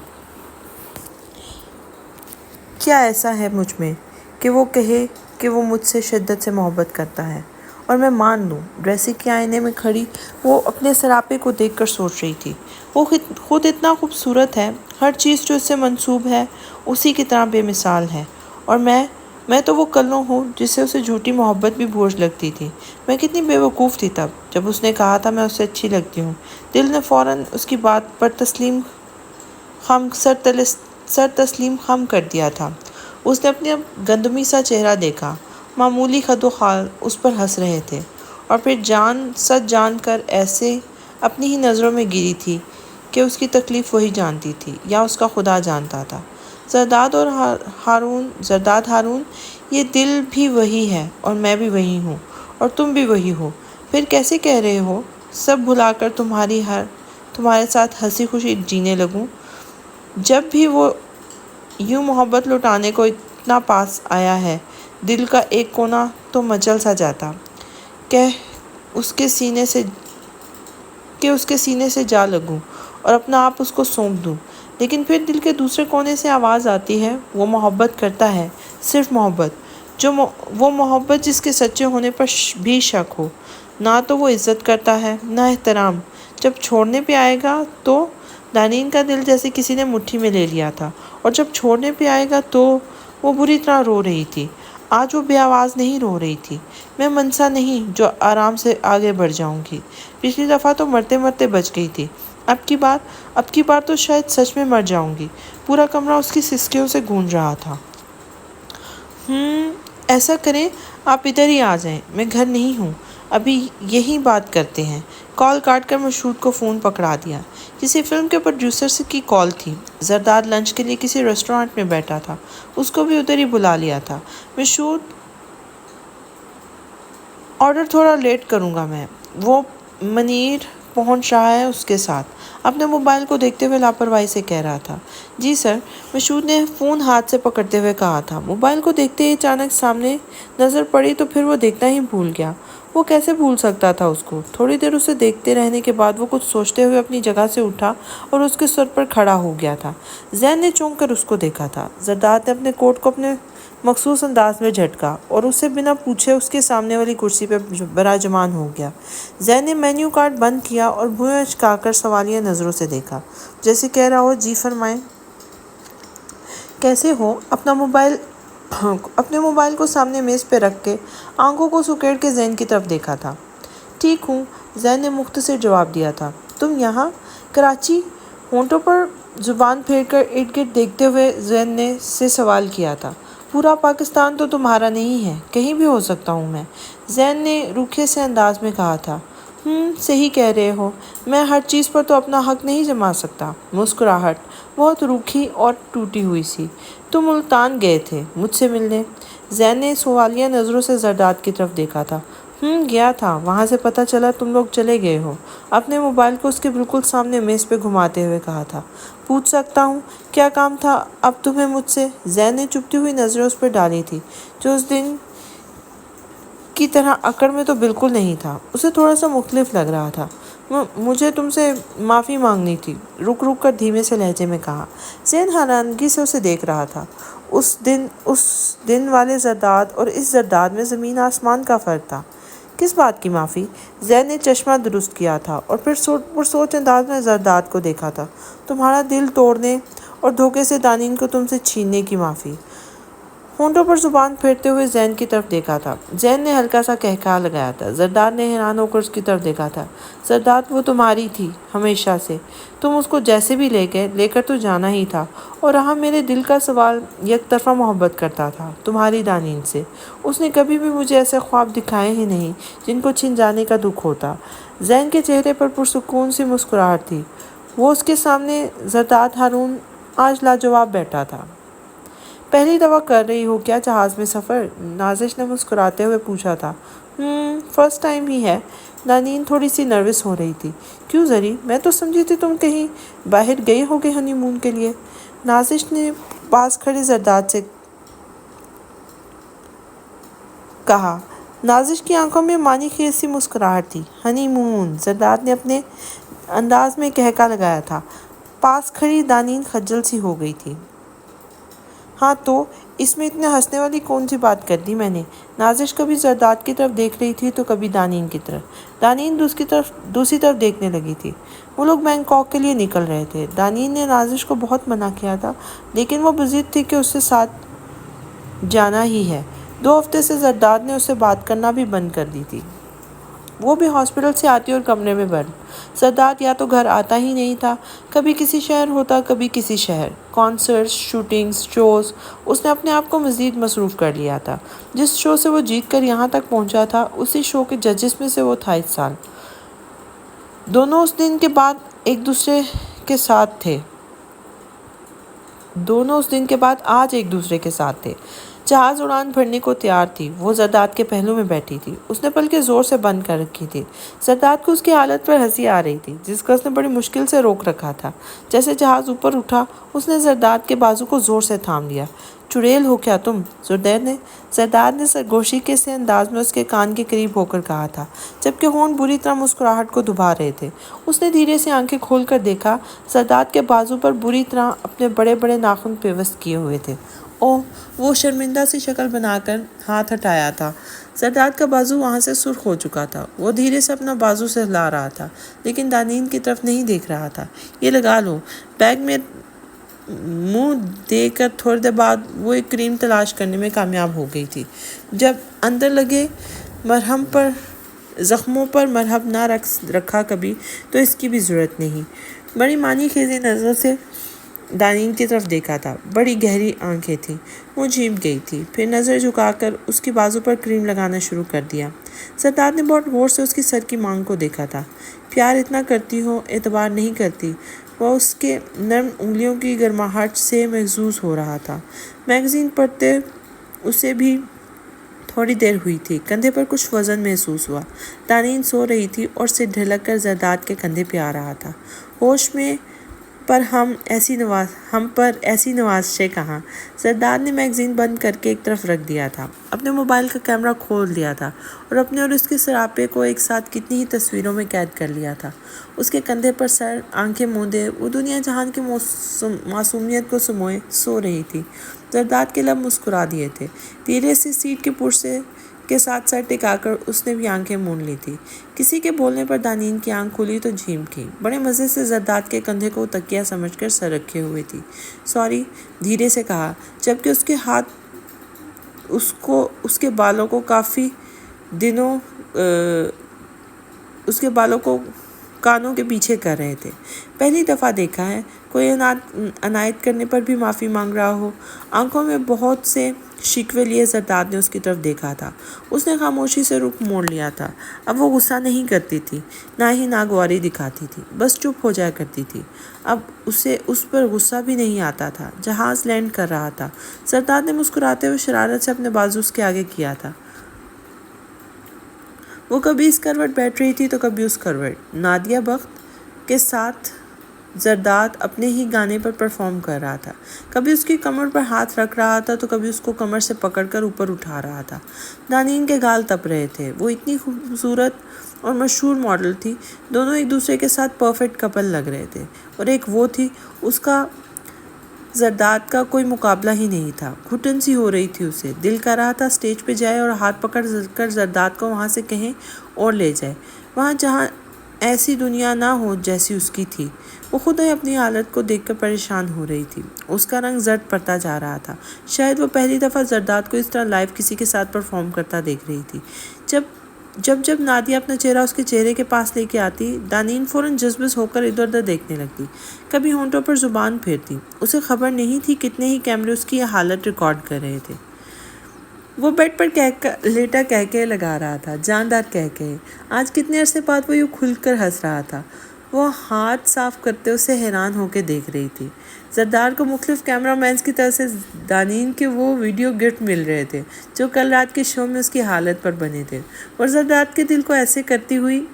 کیا ایسا ہے مجھ میں کہ وہ کہے کہ وہ مجھ سے شدت سے محبت کرتا ہے اور میں مان لوں؟ ڈریسنگ کے آئینے میں کھڑی وہ اپنے سراپے کو دیکھ کر سوچ رہی تھی۔ وہ خود اتنا خوبصورت ہے، ہر چیز جو اس سے منسوب ہے اسی کی طرح بے مثال ہے، اور میں میں تو وہ کلو ہوں جسے اسے جھوٹی محبت بھی بوجھ لگتی تھی۔ میں کتنی بے وقوف تھی تب، جب اس نے کہا تھا میں اسے اچھی لگتی ہوں۔ دل نے فوراً اس کی بات پر سر تسلیم خم کر دیا تھا۔ اس نے اپنا گندمی سا چہرہ دیکھا۔ معمولی خد و خال اس پر ہنس رہے تھے، اور پھر سچ جان کر ایسے اپنی ہی نظروں میں گری تھی کہ اس کی تکلیف وہی جانتی تھی، یا اس کا خدا جانتا تھا۔ زرداد ہارون، یہ دل بھی وہی ہے اور میں بھی وہی ہوں اور تم بھی وہی ہو۔ پھر کیسے کہہ رہے ہو سب بھلا کر تمہارے ساتھ ہنسی خوشی جینے لگوں؟ جب بھی وہ یوں محبت لٹانے کو اتنا پاس آیا ہے، دل کا ایک کونا تو مچل سا جاتا کہ اس کے سینے سے جا لگوں اور اپنا آپ اس کو سونپ دوں۔ لیکن پھر دل کے دوسرے کونے سے آواز آتی ہے، وہ محبت کرتا ہے، صرف محبت، وہ محبت جس کے سچے ہونے پر بھی شک ہو۔ نہ تو وہ عزت کرتا ہے، نہ احترام۔ جب چھوڑنے پہ آئے گا تو دانین کا دل جیسے کسی نے مٹھی میں لے لیا تھا، اور جب چھوڑنے پہ آئے گا تو وہ بری طرح رو رہی تھی۔ آج وہ بے آواز نہیں رو رہی تھی۔ میں منسا نہیں جو آرام سے آگے بڑھ جاؤں گی۔ پچھلی دفعہ تو مرتے مرتے بچ گئی تھی، اب کی بار تو شاید سچ میں مر جاؤں گی۔ پورا کمرہ اس کی سسکیوں سے گونج رہا تھا۔ ایسا کریں، آپ ادھر ہی آ جائیں، میں گھر نہیں ہوں، ابھی یہی بات کرتے ہیں۔ کال کاٹ کر مشہود کو فون پکڑا دیا۔ کسی فلم کے پروڈیوسر کی کال تھی۔ زرداد لنچ کے لیے کسی ریسٹورانٹ میں بیٹھا تھا، اس کو بھی ادھر ہی بلا لیا تھا۔ مشہود، آرڈر تھوڑا لیٹ کروں گا میں، وہ منیر پہنچ رہا ہے اس کے ساتھ، اپنے موبائل کو دیکھتے ہوئے لاپرواہی سے کہہ رہا تھا۔ جی سر، مشہود نے فون ہاتھ سے پکڑتے ہوئے کہا تھا۔ موبائل کو دیکھتے ہی اچانک سامنے نظر پڑی تو پھر وہ دیکھنا ہی بھول گیا۔ وہ کیسے بھول سکتا تھا اس کو؟ تھوڑی دیر اسے دیکھتے رہنے کے بعد وہ کچھ سوچتے ہوئے اپنی جگہ سے اٹھا اور اس کے سر پر کھڑا ہو گیا تھا۔ زین نے چونک کر اس کو دیکھا تھا۔ زرداد نے اپنے کوٹ کو اپنے مخصوص انداز میں جھٹکا اور اسے بنا پوچھے اس کے سامنے والی کرسی پہ براجمان ہو گیا۔ زین نے مینیو کارڈ بند کیا اور بھویں اچکا کر سوالیہ نظروں سے دیکھا، جیسے کہہ رہا ہو جی فرمائیں، کیسے ہو؟ اپنے موبائل کو سامنے میز پہ رکھ کے آنکھوں کو سکیڑ کے زین کی طرف دیکھا تھا۔ ٹھیک ہوں، زین نے مختصر جواب دیا تھا۔ تم یہاں کراچی؟ ہونٹوں پر زبان پھیر کر ارد گرد دیکھتے ہوئے زین نے سے سوال کیا تھا۔ پورا پاکستان تو تمہارا نہیں ہے، کہیں بھی ہو سکتا ہوں میں، زین نے روکھے سے انداز میں کہا تھا۔ صحیح کہہ رہے ہو، میں ہر چیز پر تو اپنا حق نہیں جما سکتا۔ مسکراہٹ بہت روکھی اور ٹوٹی ہوئی سی۔ تم ملتان گئے تھے مجھ سے ملنے؟ زین نے سوالیہ نظروں سے زرداد کی طرف دیکھا تھا۔ گیا تھا، وہاں سے پتہ چلا تم لوگ چلے گئے ہو۔ اپنے موبائل کو اس کے بالکل سامنے میز پہ گھماتے ہوئے کہا تھا۔ پوچھ سکتا ہوں کیا کام تھا اب تمہیں مجھ سے؟ زین نے چپتی ہوئی نظریں اس پر ڈالی تھی، جو اس دن کی طرح اکڑ میں تو بالکل نہیں تھا، اسے تھوڑا سا مختلف لگ رہا تھا۔ مجھے تم سے معافی مانگنی تھی، رک کر دھیمے سے لہجے میں کہا۔ زین حیرانگی سے اسے دیکھ رہا تھا۔ اس دن والے زرداد اور اس زرداد میں زمین آسمان کا فرق تھا۔ کس بات کی معافی؟ زین نے چشمہ درست کیا تھا اور پھر پرسوچ انداز میں زرداد کو دیکھا تھا۔ تمہارا دل توڑنے اور دھوکے سے دانین کو تم سے چھیننے کی معافی۔ ہونٹوں پر زبان پھیرتے ہوئے زین کی طرف دیکھا تھا۔ زین نے ہلکا سا قہقہا لگایا تھا۔ زرداد نے حیران ہو کر اس کی طرف دیکھا تھا۔ زرداد، وہ تمہاری تھی ہمیشہ سے، تم اس کو جیسے بھی لے کر تو جانا ہی تھا، اور رہا میرے دل کا سوال، یک طرفہ محبت کرتا تھا تمہاری دانین سے۔ اس نے کبھی بھی مجھے ایسے خواب دکھائے ہی نہیں جن کو چھن جانے کا دکھ ہوتا۔ زین کے چہرے پر پرسکون سی مسکراہٹ تھی۔ وہ اس کے سامنے زرداد ہارون آج لاجواب بیٹھا تھا۔ پہلی دفعہ کر رہی ہو کیا جہاز میں سفر؟ نازش نے مسکراتے ہوئے پوچھا تھا۔ فرسٹ ٹائم ہی ہے۔ دانین تھوڑی سی نروس ہو رہی تھی۔ کیوں زری؟ میں تو سمجھی تھی تم کہیں باہر گئے ہوگے ہنی مون کے لیے۔ نازش نے پاس کھڑے زرداد سے کہا۔ نازش کی آنکھوں میں معنی خیز سی مسکراہٹ تھی۔ ہنی مون؟ زرداد نے اپنے انداز میں قہقہا لگایا تھا۔ پاس کھڑی دانین خجل سی ہو گئی تھی۔ ہاں تو اس میں اتنے ہنسنے والی کون سی بات کر دی میں نے؟ نازش کبھی زرداد کی طرف دیکھ رہی تھی تو کبھی دانین کی طرف۔ دانین دوسری طرف دیکھنے لگی تھی۔ وہ لوگ بینکاک کے لیے نکل رہے تھے۔ دانین نے نازش کو بہت منع کیا تھا، لیکن وہ بضد تھی کہ اس کے ساتھ جانا ہی ہے۔ 2 ہفتے سے زرداد نے اس سے بات کرنا بھی بند کر دی تھی۔ وہ بھی ہاسپٹل سے آتی اور کمرے میں بند۔ زرداد یا تو گھر آتا ہی نہیں تھا، کبھی کسی شہر ہوتا، کبھی کسی شہر۔ Concerts, shootings, shows. اس نے اپنے آپ کو مزید مصروف کر لیا تھا۔ جس شو سے وہ جیت کر یہاں تک پہنچا تھا، اسی شو کے ججز میں سے وہ تھا اس سال۔ دونوں اس دن کے بعد آج ایک دوسرے کے ساتھ تھے۔ جہاز اڑان بھرنے کو تیار تھی۔ وہ زرداد کے پہلو میں بیٹھی تھی۔ اس نے پلکیں زور سے بند کر رکھی تھی۔ زرداد کو اس کی حالت پر ہنسی آ رہی تھی، جس کا اس نے بڑی مشکل سے روک رکھا تھا۔ جیسے جہاز اوپر اٹھا، اس نے زرداد کے بازو کو زور سے تھام لیا۔ چڑیل ہو کیا تم؟ زرداد نے سرگوشی کے سے انداز میں اس کے کان کے قریب ہو کر کہا تھا، جبکہ ہونٹ بری طرح مسکراہٹ کو دبا رہے تھے۔ اس نے دھیرے سے آنکھیں کھول کر دیکھا۔ زرداد کے بازو پر بری طرح اپنے بڑے بڑے ناخن پیوست کیے ہوئے تھے۔ اوہ! وہ شرمندہ سی شکل بنا کر ہاتھ ہٹایا تھا۔ زرداد کا بازو وہاں سے سرخ ہو چکا تھا۔ وہ دھیرے سے اپنا بازو سہلا رہا تھا، لیکن دانین کی طرف نہیں دیکھ رہا تھا۔ یہ لگا لو۔ بیگ میں منہ دے کر تھوڑی دیر بعد وہ ایک کریم تلاش کرنے میں کامیاب ہو گئی تھی۔ جب اندر لگے زخموں پر مرہم نہ رکھا کبھی، تو اس کی بھی ضرورت نہیں۔ بڑی معنی خیز نظر سے دانین کی طرف دیکھا تھا۔ بڑی گہری آنکھیں تھیں۔ وہ جھنپ گئی تھی، پھر نظر جھکا کر اس کی بازو پر کریم لگانا شروع کر دیا۔ زرداد نے بہت غور سے اس کی سر کی مانگ کو دیکھا تھا۔ پیار اتنا کرتی ہو، اعتبار نہیں کرتی۔ وہ اس کے نرم انگلیوں کی گرماہٹ سے محظوظ ہو رہا تھا۔ میگزین پڑھتے اسے بھی تھوڑی دیر ہوئی تھی۔ کندھے پر کچھ وزن محسوس ہوا۔ دانین سو رہی تھی اور سر ڈھلک کر زرداد کے کندھے پہ آ رہا تھا۔ ہوش میں پر ایسی نوازشیں کہاں؟ زرداد نے میگزین بند کر کے ایک طرف رکھ دیا تھا، اپنے موبائل کا کیمرہ کھول دیا تھا اور اپنے اور اس کے سراپے کو ایک ساتھ کتنی ہی تصویروں میں قید کر لیا تھا۔ اس کے کندھے پر سر، آنکھیں موندے، وہ دنیا جہان کی معصومیت کو سموئے سو رہی تھی۔ زرداد کے لب مسکرا دیے تھے۔ دھیرے سے سیٹ کے پرسے کے ساتھ سر ٹکا کر اس نے بھی آنکھیں مون لی تھی۔ کسی کے بولنے پر دانین کی آنکھ کھلی تو جھنپ گئی۔ بڑے مزے سے زرداد کے کندھے کو تکیہ سمجھ کر سر رکھے ہوئے تھی۔ سوری، دھیرے سے کہا، جبکہ اس کے ہاتھ اس کے بالوں کو کانوں کے پیچھے کر رہے تھے۔ پہلی دفعہ دیکھا ہے کوئی عنایت کرنے پر بھی معافی مانگ رہا ہو۔ آنکھوں میں بہت سے شکوے لیے زرداد نے اس کی طرف دیکھا تھا۔ اس نے خاموشی سے رخ موڑ لیا تھا۔ اب وہ غصہ نہیں کرتی تھی، نہ ہی ناگواری دکھاتی تھی، بس چپ ہو جایا کرتی تھی۔ اب اسے اس پر غصہ بھی نہیں آتا تھا۔ جہاز لینڈ کر رہا تھا۔ زرداد نے مسکراتے ہوئے شرارت سے اپنے بازو اس کے آگے کیا تھا۔ وہ کبھی اس کروٹ بیٹھ رہی تھی تو کبھی اس کروٹ۔ نادیہ بخت کے ساتھ زرداد اپنے ہی گانے پر پرفارم کر رہا تھا۔ کبھی اس کی کمر پر ہاتھ رکھ رہا تھا تو کبھی اس کو کمر سے پکڑ کر اوپر اٹھا رہا تھا۔ دانین کے گال تپ رہے تھے۔ وہ اتنی خوبصورت اور مشہور ماڈل تھی۔ دونوں ایک دوسرے کے ساتھ پرفیکٹ کپل لگ رہے تھے، اور ایک وہ تھی، اس کا زرداد کا کوئی مقابلہ ہی نہیں تھا۔ گھٹن سی ہو رہی تھی اسے۔ دل کر رہا تھا سٹیج پہ جائے اور ہاتھ پکڑ کر زرداد کو وہاں سے کہیں اور لے جائے، وہاں جہاں ایسی دنیا نہ ہو جیسی اس کی تھی۔ وہ خود ہی اپنی حالت کو دیکھ کر پریشان ہو رہی تھی۔ اس کا رنگ زرد پڑتا جا رہا تھا۔ شاید وہ پہلی دفعہ زرداد کو اس طرح لائیو کسی کے ساتھ پرفارم کرتا دیکھ رہی تھی۔ جب نادیہ اپنا چہرہ اس کے چہرے کے پاس لے کے آتی، دانین فوراً جذبس ہو کر ادھر ادھر دیکھنے لگتی، کبھی ہونٹوں پر زبان پھیرتی۔ اسے خبر نہیں تھی کتنے ہی کیمرے اس کی یہ حالت ریکارڈ کر رہے تھے۔ وہ بیڈ پر لیٹا کہکہے لگا رہا تھا، جاندار کہکہے۔ آج کتنے عرصے بعد وہ یوں کھل کر ہنس رہا تھا۔ وہ ہاتھ صاف کرتے اسے حیران ہو کے دیکھ رہی تھی۔ زرداد کو مختلف کیمرہ مینز کی طرف سے دانین کے وہ ویڈیو گفٹ مل رہے تھے جو کل رات کے شو میں اس کی حالت پر بنے تھے، اور زرداد کے دل کو ایسے کرتی ہوئی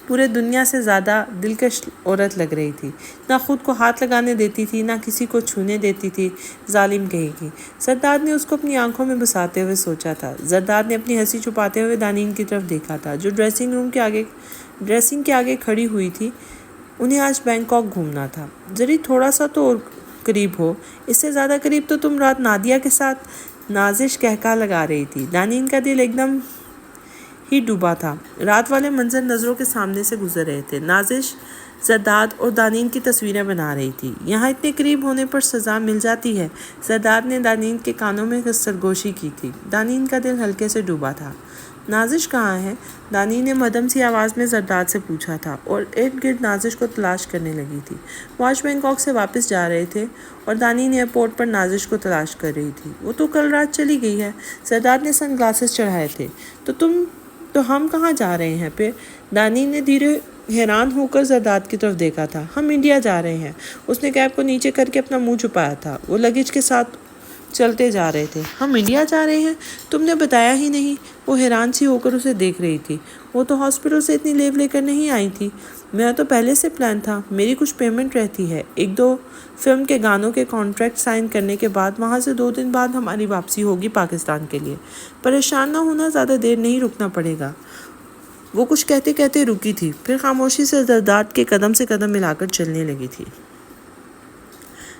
پورے دنیا سے زیادہ دلکش عورت لگ رہی تھی۔ نہ خود کو ہاتھ لگانے دیتی تھی، نہ کسی کو چھونے دیتی تھی۔ ظالم کہے گی۔ زرداد نے اس کو اپنی آنکھوں میں بساتے ہوئے سوچا تھا۔ زرداد نے اپنی ہنسی چھپاتے ہوئے دانین کی طرف دیکھا تھا، جو ڈریسنگ کے آگے کھڑی ہوئی تھی۔ انہیں آج بینکاک گھومنا تھا۔ ذری تھوڑا سا تو اور قریب ہو، اس سے زیادہ قریب تو تم رات نادیہ کے ساتھ نازش کہکہا لگا رہی تھی۔ دانین کا دل ایک دم ہی ڈوبا تھا۔ رات والے منظر نظروں کے سامنے سے گزر رہے تھے۔ نازش زرداد اور دانین کی تصویریں بنا رہی تھی۔ یہاں اتنے قریب ہونے پر سزا مل جاتی ہے۔ زرداد نے دانین کے کانوں میں سرگوشی کی تھی۔ دانین کا دل ہلکے سے ڈوبا تھا۔ نازش کہاں ہے؟ دانین نے مدھم سی آواز میں زرداد سے پوچھا تھا اور ارد گرد نازش کو تلاش کرنے لگی تھی۔ وہ آج بینکاک سے واپس جا رہے تھے اور دانین ایئرپورٹ پر نازش کو تلاش کر رہی تھی۔ وہ تو کل رات چلی گئی ہے۔ زرداد نے سن گلاسز چڑھائے تھے۔ تو ہم کہاں جا رہے ہیں پھر؟ دانین نے دھیرے حیران ہو کر زرداد کی طرف دیکھا تھا۔ ہم انڈیا جا رہے ہیں۔ اس نے کیب کو نیچے کر کے اپنا منہ چھپایا تھا۔ وہ لگیج کے ساتھ چلتے جا رہے تھے۔ ہم انڈیا جا رہے ہیں؟ تم نے بتایا ہی نہیں۔ وہ حیران سی ہو کر اسے دیکھ رہی تھی۔ وہ تو ہاسپٹل سے اتنی لیو لے کر نہیں آئی تھی۔ میرا تو پہلے سے پلان تھا۔ میری کچھ پیمنٹ رہتی ہے۔ 1-2 فلم کے گانوں کے کانٹریکٹ سائن کرنے کے بعد وہاں سے 2 دن بعد ہماری واپسی ہوگی پاکستان کے لیے۔ پریشان نہ ہونا، زیادہ دیر نہیں رکنا پڑے گا۔ وہ کچھ کہتے کہتے رکی تھی، پھر خاموشی سے زرداد کے قدم سے قدم ملا کر چلنے لگی تھی۔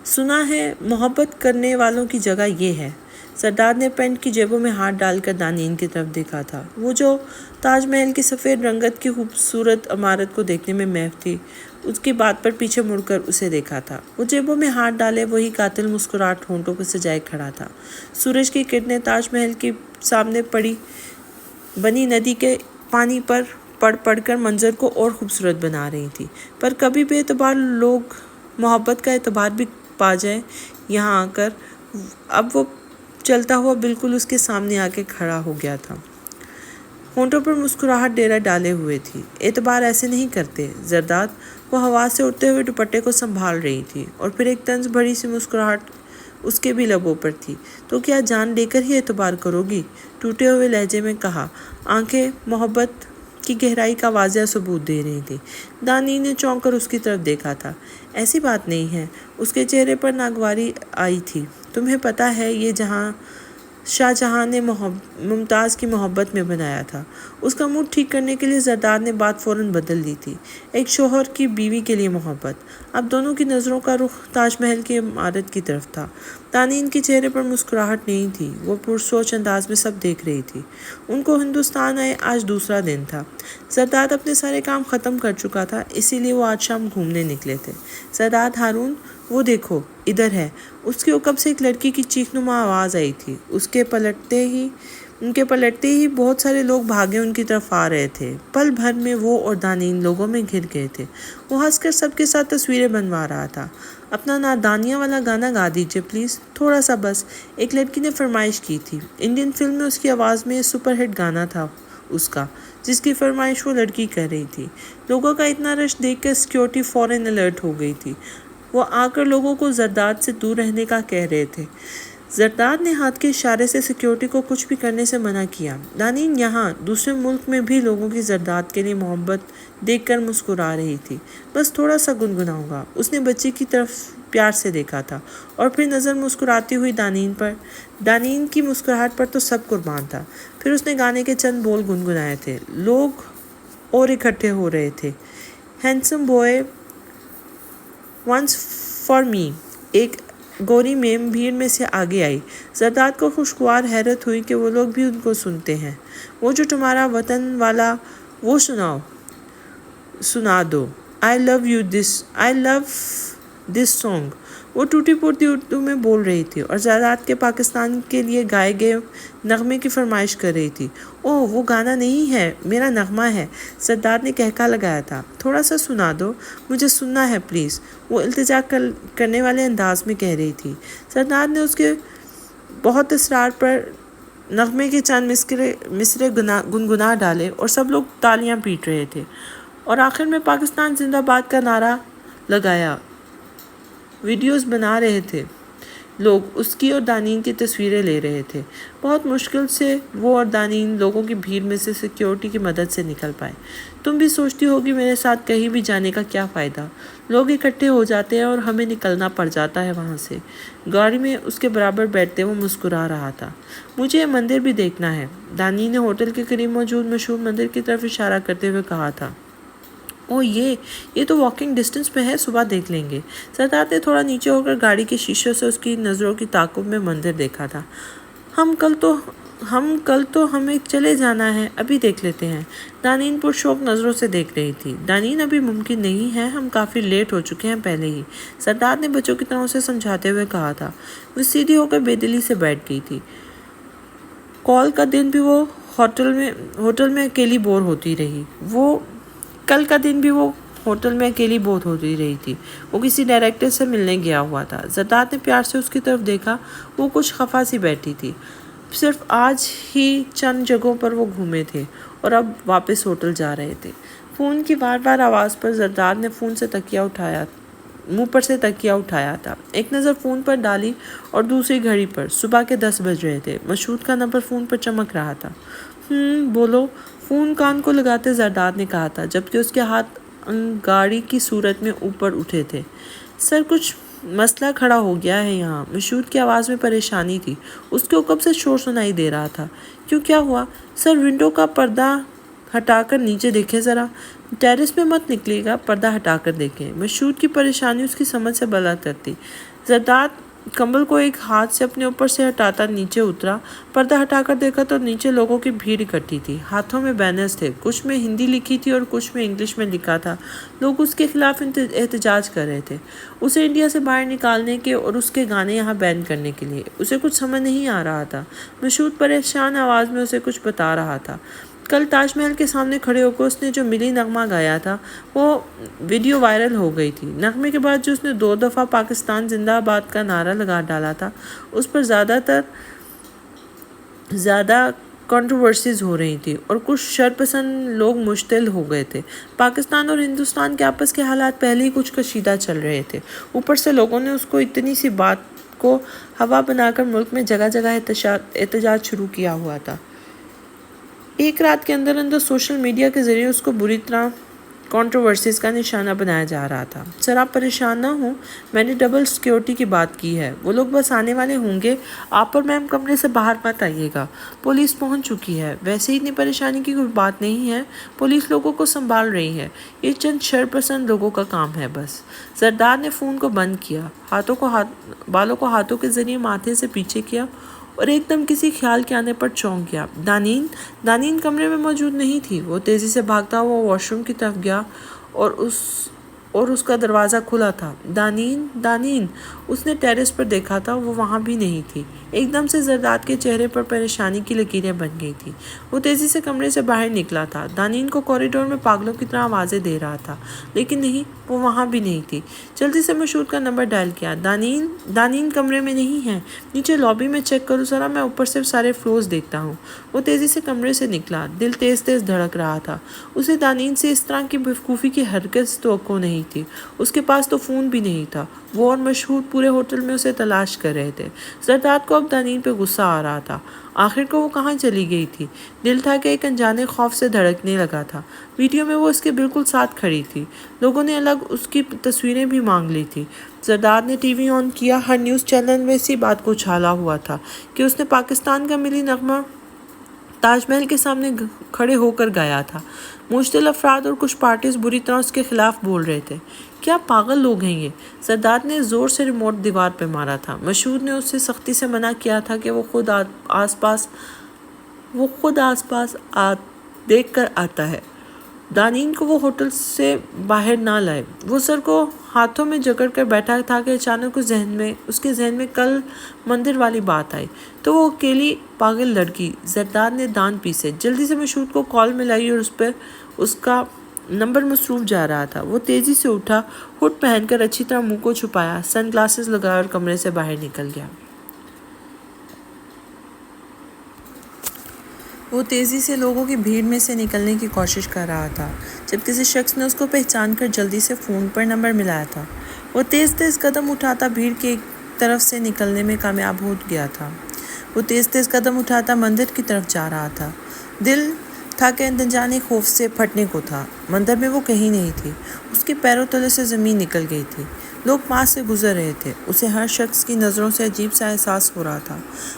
سنا ہے محبت کرنے والوں کی جگہ یہ ہے۔ زرداد نے پینٹ کی جیبوں میں ہاتھ ڈال کر دانین کی طرف دیکھا تھا۔ وہ جو تاج محل کی سفید رنگت کی خوبصورت عمارت کو دیکھنے میں محو تھی، اس کی بات پر پیچھے مڑ کر اسے دیکھا تھا۔ وہ جیبوں میں ہاتھ ڈالے وہی قاتل مسکراہٹ ہونٹوں پر سجائے کھڑا تھا۔ سورج کی کرنیں تاج محل کے سامنے بنی ندی کے پانی پر پڑ کر منظر کو اور خوبصورت بنا رہی تھی۔ پر کبھی بے اعتبار لوگ محبت کا اعتبار بھی پا جائیں یہاں آ کر۔ اب وہ چلتا ہوا بالکل اس کے سامنے آ کے کھڑا ہو گیا تھا۔ ہونٹوں پر مسکراہٹ ڈیرا ڈالے ہوئے تھی۔ اعتبار ایسے نہیں کرتے زرداد۔ وہ ہوا سے اڑتے ہوئے دوپٹے کو سنبھال رہی تھی اور پھر ایک طنز بھری سی مسکراہٹ اس کے بھی لبوں پر تھی۔ تو کیا جان لے کر ہی اعتبار کرو گی؟ ٹوٹے ہوئے لہجے میں کہا۔ آنکھیں محبت کی گہرائی کا واضح ثبوت دے رہی تھی۔ دانین نے چونک کر اس کی طرف دیکھا تھا۔ ایسی بات نہیں ہے۔ اس کے چہرے پر ناگواری آئی تھی۔ تمہیں پتہ ہے یہ شاہ جہاں نے ممتاز کی محبت میں بنایا تھا۔ اس کا موڈ ٹھیک کرنے کے لیے زرداد نے بات فوراً بدل دی تھی۔ ایک شوہر کی بیوی کے لیے محبت۔ اب دونوں کی نظروں کا رخ تاج محل کی عمارت کی طرف تھا۔ دانین کے چہرے پر مسکراہٹ نہیں تھی۔ وہ پرسوچ انداز میں سب دیکھ رہی تھی۔ ان کو ہندوستان آئے آج دوسرا دن تھا۔ زرداد اپنے سارے کام ختم کر چکا تھا، اسی لیے وہ آج شام گھومنے نکلے تھے۔ زرداد ہارون، وہ دیکھو ادھر ہے۔ اس کے عقب سے ایک لڑکی کی چیخ نما آواز آئی تھی۔ ان کے پلٹتے ہی بہت سارے لوگ بھاگے ان کی طرف آ رہے تھے۔ پل بھر میں وہ اور دانین لوگوں میں گھر گئے تھے۔ وہ ہنس کر سب کے ساتھ تصویریں بنوا رہا تھا۔ اپنا نادانیہ والا گانا گا دیجیے پلیز، تھوڑا سا بس، ایک لڑکی نے فرمائش کی تھی۔ انڈین فلم میں اس کی آواز میں یہ سپر ہٹ گانا تھا اس کا، جس کی فرمائش وہ لڑکی کر رہی تھی۔ لوگوں کا اتنا رش دیکھ کر سیکیورٹی فوراً الرٹ ہو گئی تھی۔ وہ آ کر لوگوں کو زرداد سے دور رہنے کا کہہ رہے تھے۔ زرداد نے ہاتھ کے اشارے سے سیکیورٹی کو کچھ بھی کرنے سے منع کیا۔ دانین یہاں دوسرے ملک میں بھی لوگوں کی زرداد کے لیے محبت دیکھ کر مسکرا رہی تھی۔ بس تھوڑا سا گنگناؤں گا۔ اس نے بچی کی طرف پیار سے دیکھا تھا اور پھر نظر مسکراتی ہوئی دانین پر۔ دانین کی مسکراہٹ پر تو سب قربان تھا۔ پھر اس نے گانے کے چند بول گنگنائے تھے۔ لوگ اور اکٹھے ہو رہے تھے۔ Handsome boy once for me, ایک گوری میم بھیڑ میں سے آگے آئی۔ زرداد کو خوشگوار حیرت ہوئی کہ وہ لوگ بھی ان کو سنتے ہیں۔ وہ جو تمہارا وطن والا، وہ سنا دو۔ I love this song۔ وہ ٹوٹی پھوٹی اردو میں بول رہی تھی اور زرداد کے پاکستان کے لیے گائے گئے نغمے کی فرمائش کر رہی تھی۔ اوہ، وہ گانا نہیں ہے، میرا نغمہ ہے، زرداد نے کہکا لگایا تھا۔ تھوڑا سا سنا دو، مجھے سننا ہے پلیز، وہ التجا کرنے والے انداز میں کہہ رہی تھی۔ زرداد نے اس کے بہت اصرار پر نغمے کے چند مصرے گنگنا ڈالے اور سب لوگ تالیاں پیٹ رہے تھے اور آخر میں پاکستان زندہ باد کا نعرہ لگایا۔ ویڈیوز بنا رہے تھے لوگ، اس کی اور دانین کی تصویریں لے رہے تھے۔ بہت مشکل سے وہ اور دانین لوگوں کی بھیڑ میں سے سیکیورٹی کی مدد سے نکل پائے۔ تم بھی سوچتی ہوگی میرے ساتھ کہیں بھی جانے کا کیا فائدہ؟ لوگ اکٹھے ہو جاتے ہیں اور ہمیں نکلنا پڑ جاتا ہے وہاں سے۔ گاڑی میں اس کے برابر بیٹھتے وہ مسکرا رہا تھا۔ مجھے یہ مندر بھی دیکھنا ہے، دانین نے ہوٹل کے قریب موجود مشہور مندر کی طرف اشارہ کرتے ہوئے کہا تھا۔ اوہ، یہ تو واکنگ ڈسٹنس پہ ہے، صبح دیکھ لیں گے۔ زرداد نے تھوڑا نیچے ہو کر گاڑی کے شیشوں سے اس کی نظروں کی تعاقب میں مندر دیکھا تھا۔ کل تو ہمیں چلے جانا ہے، ابھی دیکھ لیتے ہیں۔ دانین پرشوق نظروں سے دیکھ رہی تھی۔ دانین ابھی ممکن نہیں ہے، ہم کافی لیٹ ہو چکے ہیں پہلے ہی، سردار نے بچوں کی طرح اسے سمجھاتے ہوئے کہا تھا۔ وہ سیدھی ہو کر بے دلی سے بیٹھ گئی تھی۔ کل کا دن بھی وہ ہوٹل میں اکیلی بور ہوتی رہی تھی۔ وہ کسی ڈائریکٹر سے ملنے گیا ہوا تھا۔ زرداد نے پیار سے اس کی طرف دیکھا۔ وہ کچھ خفا سی بیٹھی تھی۔ صرف آج ہی چند جگہوں پر وہ گھومے تھے اور اب واپس ہوٹل جا رہے تھے۔ فون کی بار بار آواز پر زرداد نے منہ پر سے تکیہ اٹھایا تھا۔ ایک نظر فون پر ڈالی اور دوسری گھڑی پر۔ صبح کے 10 بج رہے تھے۔ مسعود کا نمبر فون پر چمک رہا تھا۔ بولو، فون کان کو لگاتے زرداد نے کہا تھا، جبکہ اس کے ہاتھ انگاڑی کی صورت میں اوپر اٹھے تھے۔ سر، کچھ مسئلہ کھڑا ہو گیا ہے یہاں۔ مسعود کی آواز میں پریشانی تھی۔ اس کے عقب سے شور سنائی دے رہا تھا۔ کیوں، کیا ہوا؟ سر، ونڈو کا پردہ ہٹا کر نیچے دیکھیں ذرا۔ ٹیرس میں مت نکلیے گا، پردہ ہٹا کر دیکھیں۔ مسعود کی پریشانی اس کی سمجھ سے بالاتر تھی۔ زرداد کمبل کو ایک ہاتھ سے اپنے اوپر سے ہٹاتا نیچے اترا۔ پردہ ہٹا کر دیکھا تو نیچے لوگوں کی بھیڑ اکٹھی تھی۔ ہاتھوں میں بینرز تھے، کچھ میں ہندی لکھی تھی اور کچھ میں انگلش میں لکھا تھا۔ لوگ اس کے خلاف احتجاج کر رہے تھے، اسے انڈیا سے باہر نکالنے کے اور اس کے گانے یہاں بین کرنے کے لیے۔ اسے کچھ سمجھ نہیں آ رہا تھا۔ مسعود پریشان آواز میں اسے کچھ بتا رہا تھا۔ کل تاج محل کے سامنے کھڑے ہو کر اس نے جو ملی نغمہ گایا تھا، وہ ویڈیو وائرل ہو گئی تھی۔ نغمے کے بعد جو اس نے 2 دفعہ پاکستان زندہ باد کا نعرہ لگا ڈالا تھا، اس پر زیادہ کنٹروورسیز ہو رہی تھی اور کچھ شرپسند لوگ مشتعل ہو گئے تھے۔ پاکستان اور ہندوستان کے آپس کے حالات پہلے ہی کچھ کشیدہ چل رہے تھے، اوپر سے لوگوں نے اس کو اتنی سی بات کو ہوا بنا کر ملک میں جگہ جگہ احتجاج شروع کیا ہوا تھا۔ ایک رات کے اندر سوشل میڈیا کے ذریعے اس کو بری طرح کنٹروورسیز کا نشانہ بنایا جا رہا تھا۔ سر، آپ پریشان نہ ہوں، میں نے ڈبل سیکیورٹی کی بات کی ہے، وہ لوگ بس آنے والے ہوں گے، آپ اور میم کمرے سے باہر مت آئیے گا، پولیس پہنچ چکی ہے۔ ویسے اتنی پریشانی کی کوئی بات نہیں ہے، پولیس لوگوں کو سنبھال رہی ہے، یہ چند شرپسند لوگوں کا کام ہے بس۔ زرداد نے فون کو بند کیا، بالوں کو ہاتھوں کے ذریعے ماتھے سے پیچھے کیا اور ایک دم کسی خیال کے آنے پر چونک گیا۔ دانین کمرے میں موجود نہیں تھی۔ وہ تیزی سے بھاگتا ہوا واش روم کی طرف گیا اور اس کا دروازہ کھلا تھا۔ دانین، اس نے ٹیرس پر دیکھا تھا، وہ وہاں بھی نہیں تھی۔ ایک دم سے زرداد کے چہرے پر پریشانی کی لکیریں بن گئی تھی۔ وہ تیزی سے کمرے سے باہر نکلا تھا، دانین کو کوریڈور میں پاگلوں کی طرح آوازیں دے رہا تھا، لیکن نہیں، وہ وہاں بھی نہیں تھی۔ جلدی سے مسعود کا نمبر ڈائل کیا۔ دانین کمرے میں نہیں ہے، نیچے لابی میں چیک کرو ذرا، میں اوپر سے سارے فلورز دیکھتا ہوں۔ وہ تیزی سے کمرے سے نکلا، دل تیز تیز دھڑک رہا تھا۔ اسے دانین سے اس طرح کی بیوقوفی کی ہرگز توقع نہیں تھی۔ اس کے پاس تو فون بھی نہیں تھا۔ وہ اور مسعود پورے ہوٹل میں اسے تلاش کر رہے تھے۔ زرداد کو اب دانین پہ غصہ آ رہا تھا۔ آخر کو وہ کہاں چلی گئی تھی؟ دل تھا کہ ایک انجانے خوف سے دھڑکنے لگا تھا۔ ویڈیو میں وہ اس کے بالکل ساتھ کھڑی تھی۔ لوگوں نے الگ اس کی تصویریں بھی مانگ لی تھی۔ زرداد نے ٹی وی آن کیا۔ ہر نیوز چینل میں اسی بات کو اچھالا ہوا تھا کہ اس نے پاکستان کا ملی نغمہ تاج محل کے سامنے کھڑے ہو کر گایا تھا۔ مشتعل افراد اور کچھ پارٹیز بری طرح اس کے خلاف بول رہے تھے۔ کیا پاگل لوگ ہیں یہ؟ زرداد نے زور سے ریموٹ دیوار پہ مارا تھا۔ مسعود نے اس سے سختی سے منع کیا تھا کہ وہ خود آس پاس دیکھ کر آتا ہے، دانین کو وہ ہوٹل سے باہر نہ لائے۔ وہ سر کو ہاتھوں میں جکڑ کر بیٹھا تھا کہ اچانک اس کے ذہن میں کل مندر والی بات آئی۔ تو وہ اکیلی پاگل لڑکی۔ زرداد نے دانت پیسے، جلدی سے مسعود کو کال ملائی اور اس کا نمبر مصروف جا رہا تھا۔ وہ تیزی سے اٹھا، ہڈ پہن کر اچھی طرح منہ کو چھپایا، سن گلاسز لگایا اور کمرے سے باہر نکل گیا۔ وہ تیزی سے لوگوں کی بھیڑ میں سے نکلنے کی کوشش کر رہا تھا جب کسی شخص نے اس کو پہچان کر جلدی سے فون پر نمبر ملایا تھا۔ وہ تیز تیز قدم اٹھاتا بھیڑ کی ایک طرف سے نکلنے میں کامیاب ہو گیا تھا۔ وہ تیز تیز قدم اٹھاتا مندر کی طرف جا رہا تھا۔ دل تھا کہ انجانے خوف سے پھٹنے کو تھا۔ مندر میں وہ کہیں نہیں تھی۔ اس کے پیروں تلے سے زمین نکل گئی تھی۔ لوگ پاس سے گزر رہے تھے۔ اسے ہر شخص کی نظروں سے عجیب سا احساس ہو رہا تھا۔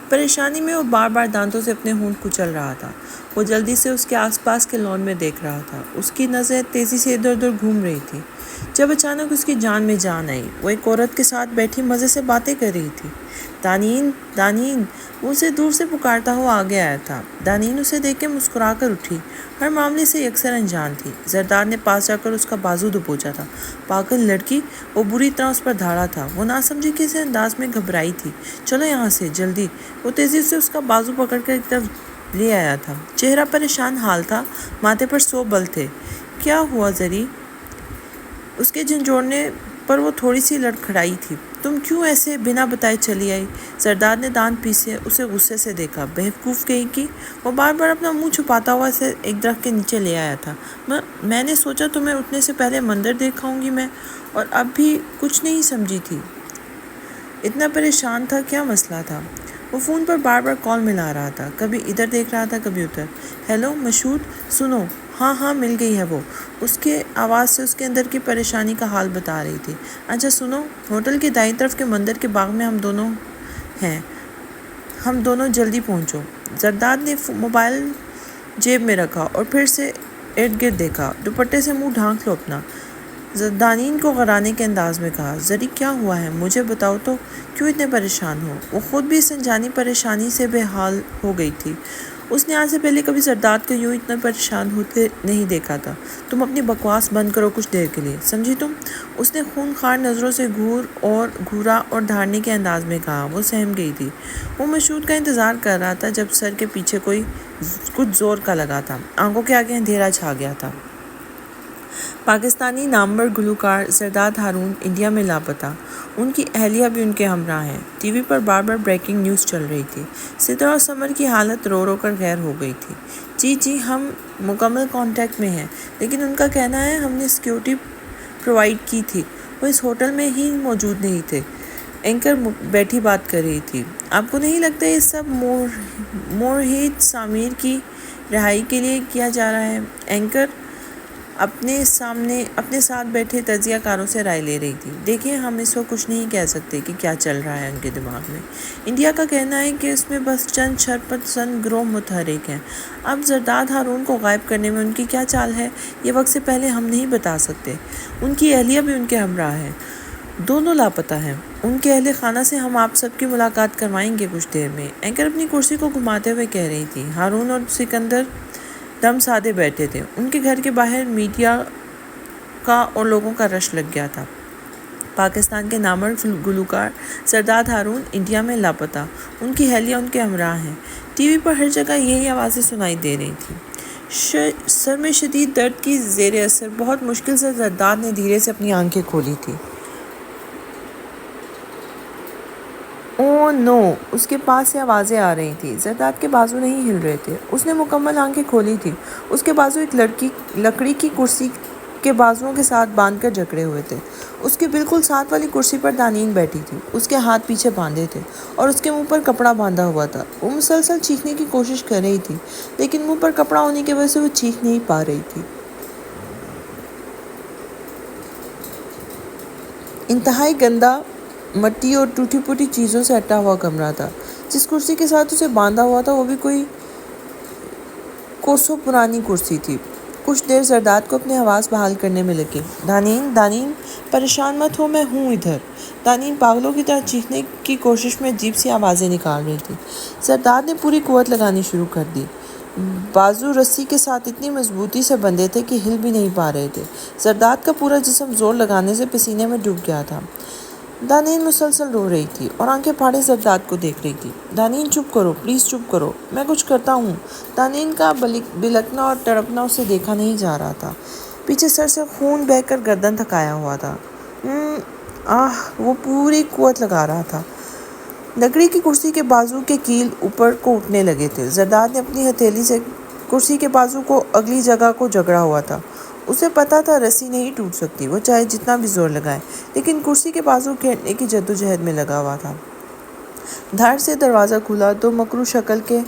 پریشانی میں وہ بار بار دانتوں سے اپنے ہونٹ کچل رہا تھا۔ وہ جلدی سے اس کے آس پاس کے لان میں دیکھ رہا تھا۔ اس کی نظریں تیزی سے ادھر ادھر گھوم رہی تھی جب اچانک اس کی جان میں جان آئی۔ وہ ایک عورت کے ساتھ بیٹھی مزے سے باتیں کر رہی تھی۔ دانین دانین، وہ اسے دور سے پکارتا ہوا آگے آیا تھا۔ دانین اسے دیکھ کے مسکرا کر اٹھی، ہر معاملے سے یکسر انجان تھی۔ زرداد نے پاس جا کر اس کا بازو دبوچا تھا۔ پاگل لڑکی، وہ بری طرح اس پر دھاڑا تھا۔ وہ نہ سمجھی کس انداز میں گھبرائی تھی۔ چلو یہاں سے، جلدی۔ وہ تیزی سے اس کا بازو پکڑ کر ایک طرف لے آیا تھا۔ چہرہ پریشان حال تھا، ماتھے پر 100 بل تھے۔ کیا ہوا زری؟ اس کے جھنجھوڑنے پر وہ تھوڑی سی لڑکھڑائی تھی۔ تم کیوں ایسے بنا بتائے چلی آئی؟ زرداد نے دانت پیسے اسے غصے سے دیکھا۔ بیوقوف کہیں کی! وہ بار بار اپنا منہ چھپاتا ہوا اسے ایک درخت کے نیچے لے آیا تھا۔ میں نے سوچا تمہیں اٹھنے سے پہلے مندر دیکھاؤں گی میں، اور اب بھی کچھ نہیں سمجھی تھی۔ اتنا پریشان تھا، کیا مسئلہ تھا؟ وہ فون پر بار بار کال ملا رہا تھا، کبھی ادھر دیکھ رہا تھا کبھی ادھر۔ ہیلو مشہود، سنو۔ ہاں ہاں مل گئی ہے وہ، اس کے آواز سے اس کے اندر کی پریشانی کا حال بتا رہی تھی۔ اچھا سنو، ہوٹل کے دائیں طرف کے مندر کے باغ میں ہم دونوں جلدی پہنچو۔ زرداد نے موبائل جیب میں رکھا اور پھر سے ارد گرد دیکھا۔ دوپٹے سے منہ ڈھانک لو اپنا، دانین کو غرانے کے انداز میں کہا۔ زری کیا ہوا ہے مجھے بتاؤ تو، کیوں اتنے پریشان ہو؟ وہ خود بھی اس انجانی پریشانی سے بے حال ہو گئی تھی۔ اس نے آج سے پہلے کبھی زرداد کو یوں اتنا پریشان ہوتے نہیں دیکھا تھا۔ تم اپنی بکواس بند کرو کچھ دیر کے لیے، سمجھی تم؟ اس نے خونخوار نظروں سے گھورا اور دھاڑنے کے انداز میں کہا۔ وہ سہم گئی تھی۔ وہ مشہود کا انتظار کر رہا تھا جب سر کے پیچھے کچھ زور کا لگا تھا۔ آنکھوں کے آگے اندھیرا چھا گیا تھا۔ پاکستانی نامور گلوکار زرداد ہارون انڈیا میں لاپتہ، ان کی اہلیہ بھی ان کے ہمراہ ہیں۔ ٹی وی پر بار بار بریکنگ نیوز چل رہی تھی۔ سترہ اور سمر کی حالت رو رو کر غیر ہو گئی تھی۔ جی ہم مکمل کانٹیکٹ میں ہیں، لیکن ان کا کہنا ہے ہم نے سیکیورٹی پرووائڈ کی تھی، وہ اس ہوٹل میں ہی موجود نہیں تھے۔ اینکر بیٹھی بات کر رہی تھی۔ آپ کو نہیں لگتا یہ سب مورہیت سامیر کی رہائی کے لیے کیا جا رہا ہے؟ اینکر اپنے ساتھ بیٹھے تجزیہ کاروں سے رائے لے رہی تھی۔ دیکھیں ہم اس وقت کچھ نہیں کہہ سکتے کہ کیا چل رہا ہے ان کے دماغ میں۔ انڈیا کا کہنا ہے کہ اس میں بس چند شرپسند گروہ متحرک ہیں۔ اب زرداد ہارون کو غائب کرنے میں ان کی کیا چال ہے، یہ وقت سے پہلے ہم نہیں بتا سکتے۔ ان کی اہلیہ بھی ان کے ہمراہ ہے، دونوں لاپتہ ہیں۔ ان کے اہل خانہ سے ہم آپ سب کی ملاقات کروائیں گے کچھ دیر میں، اینکر اپنی کرسی کو گھماتے ہوئے کہہ رہی تھی۔ ہارون اور سکندر دم سادے بیٹھے تھے۔ ان کے گھر کے باہر میڈیا کا اور لوگوں کا رش لگ گیا تھا۔ پاکستان کے نامور گلوکار زرداد ہارون انڈیا میں لاپتہ، ان کی اہلیہ ان کے ہمراہ ہیں۔ ٹی وی پر ہر جگہ یہی آوازیں سنائی دے رہی تھیں۔ سر میں شدید درد کی زیر اثر بہت مشکل سے زرداد نے دھیرے سے اپنی آنکھیں کھولی تھی۔ اوہ نو، اس کے پاس سے آوازیں آ رہی تھیں۔ زرداد کے بازو نہیں ہل رہے تھے۔ اس نے مکمل آنکھیں کھولی تھی۔ اس کے بازو ایک لکڑی کی کرسی کے بازوؤں کے ساتھ باندھ کر جکڑے ہوئے تھے۔ اس کے بالکل ساتھ والی کرسی پر دانین بیٹھی تھی۔ اس کے ہاتھ پیچھے باندھے تھے اور اس کے منہ پر کپڑا باندھا ہوا تھا۔ وہ مسلسل چیخنے کی کوشش کر رہی تھی، لیکن منہ پر کپڑا ہونے کی وجہ سے وہ چیخ نہیں پا رہی تھی۔ انتہائی گندا، مٹی اور ٹوٹی پھوٹی چیزوں سے ہٹا ہوا کمرہ تھا۔ جس کرسی کے ساتھ اسے باندھا ہوا تھا وہ بھی کوئی کوسوں پرانی کرسی تھی۔ کچھ دیر زرداد کو اپنے حواس بحال کرنے میں لگے۔ دانین پریشان مت ہو، میں ہوں ادھر۔ دانین پاگلوں کی طرح چیخنے کی کوشش میں عجیب سی آوازیں نکال رہی تھی۔ زرداد نے پوری قوت لگانی شروع کر دی۔ بازو رسی کے ساتھ اتنی مضبوطی سے بندھے تھے کہ ہل بھی نہیں پا رہے تھے۔ زرداد کا پورا جسم زور لگانے سے پسینے میں ڈوب گیا تھا۔ دانین مسلسل رو رہی تھی اور آنکھیں پھاڑے زرداد کو دیکھ رہی تھی۔ دانین چپ کرو، پلیز چپ کرو، میں کچھ کرتا ہوں۔ دانین کا بلکنا اور تڑپنا اسے دیکھا نہیں جا رہا تھا۔ پیچھے سر سے خون بہہ کر گردن تھکایا ہوا تھا۔ وہ پوری قوت لگا رہا تھا۔ لکڑی کی کرسی کے بازو کے کیل اوپر کو اٹھنے لگے تھے۔ زرداد نے اپنی ہتھیلی سے کرسی کے بازو کو اگلی جگہ کو جکڑا ہوا تھا۔ اسے پتا تھا رسی نہیں ٹوٹ سکتی، وہ چاہے جتنا بھی زور لگائے، لیکن کرسی کے بازو کھینچنے کی جدوجہد میں لگا ہوا تھا۔ دھڑ سے دروازہ کھلا، دو مکروہ شکل کے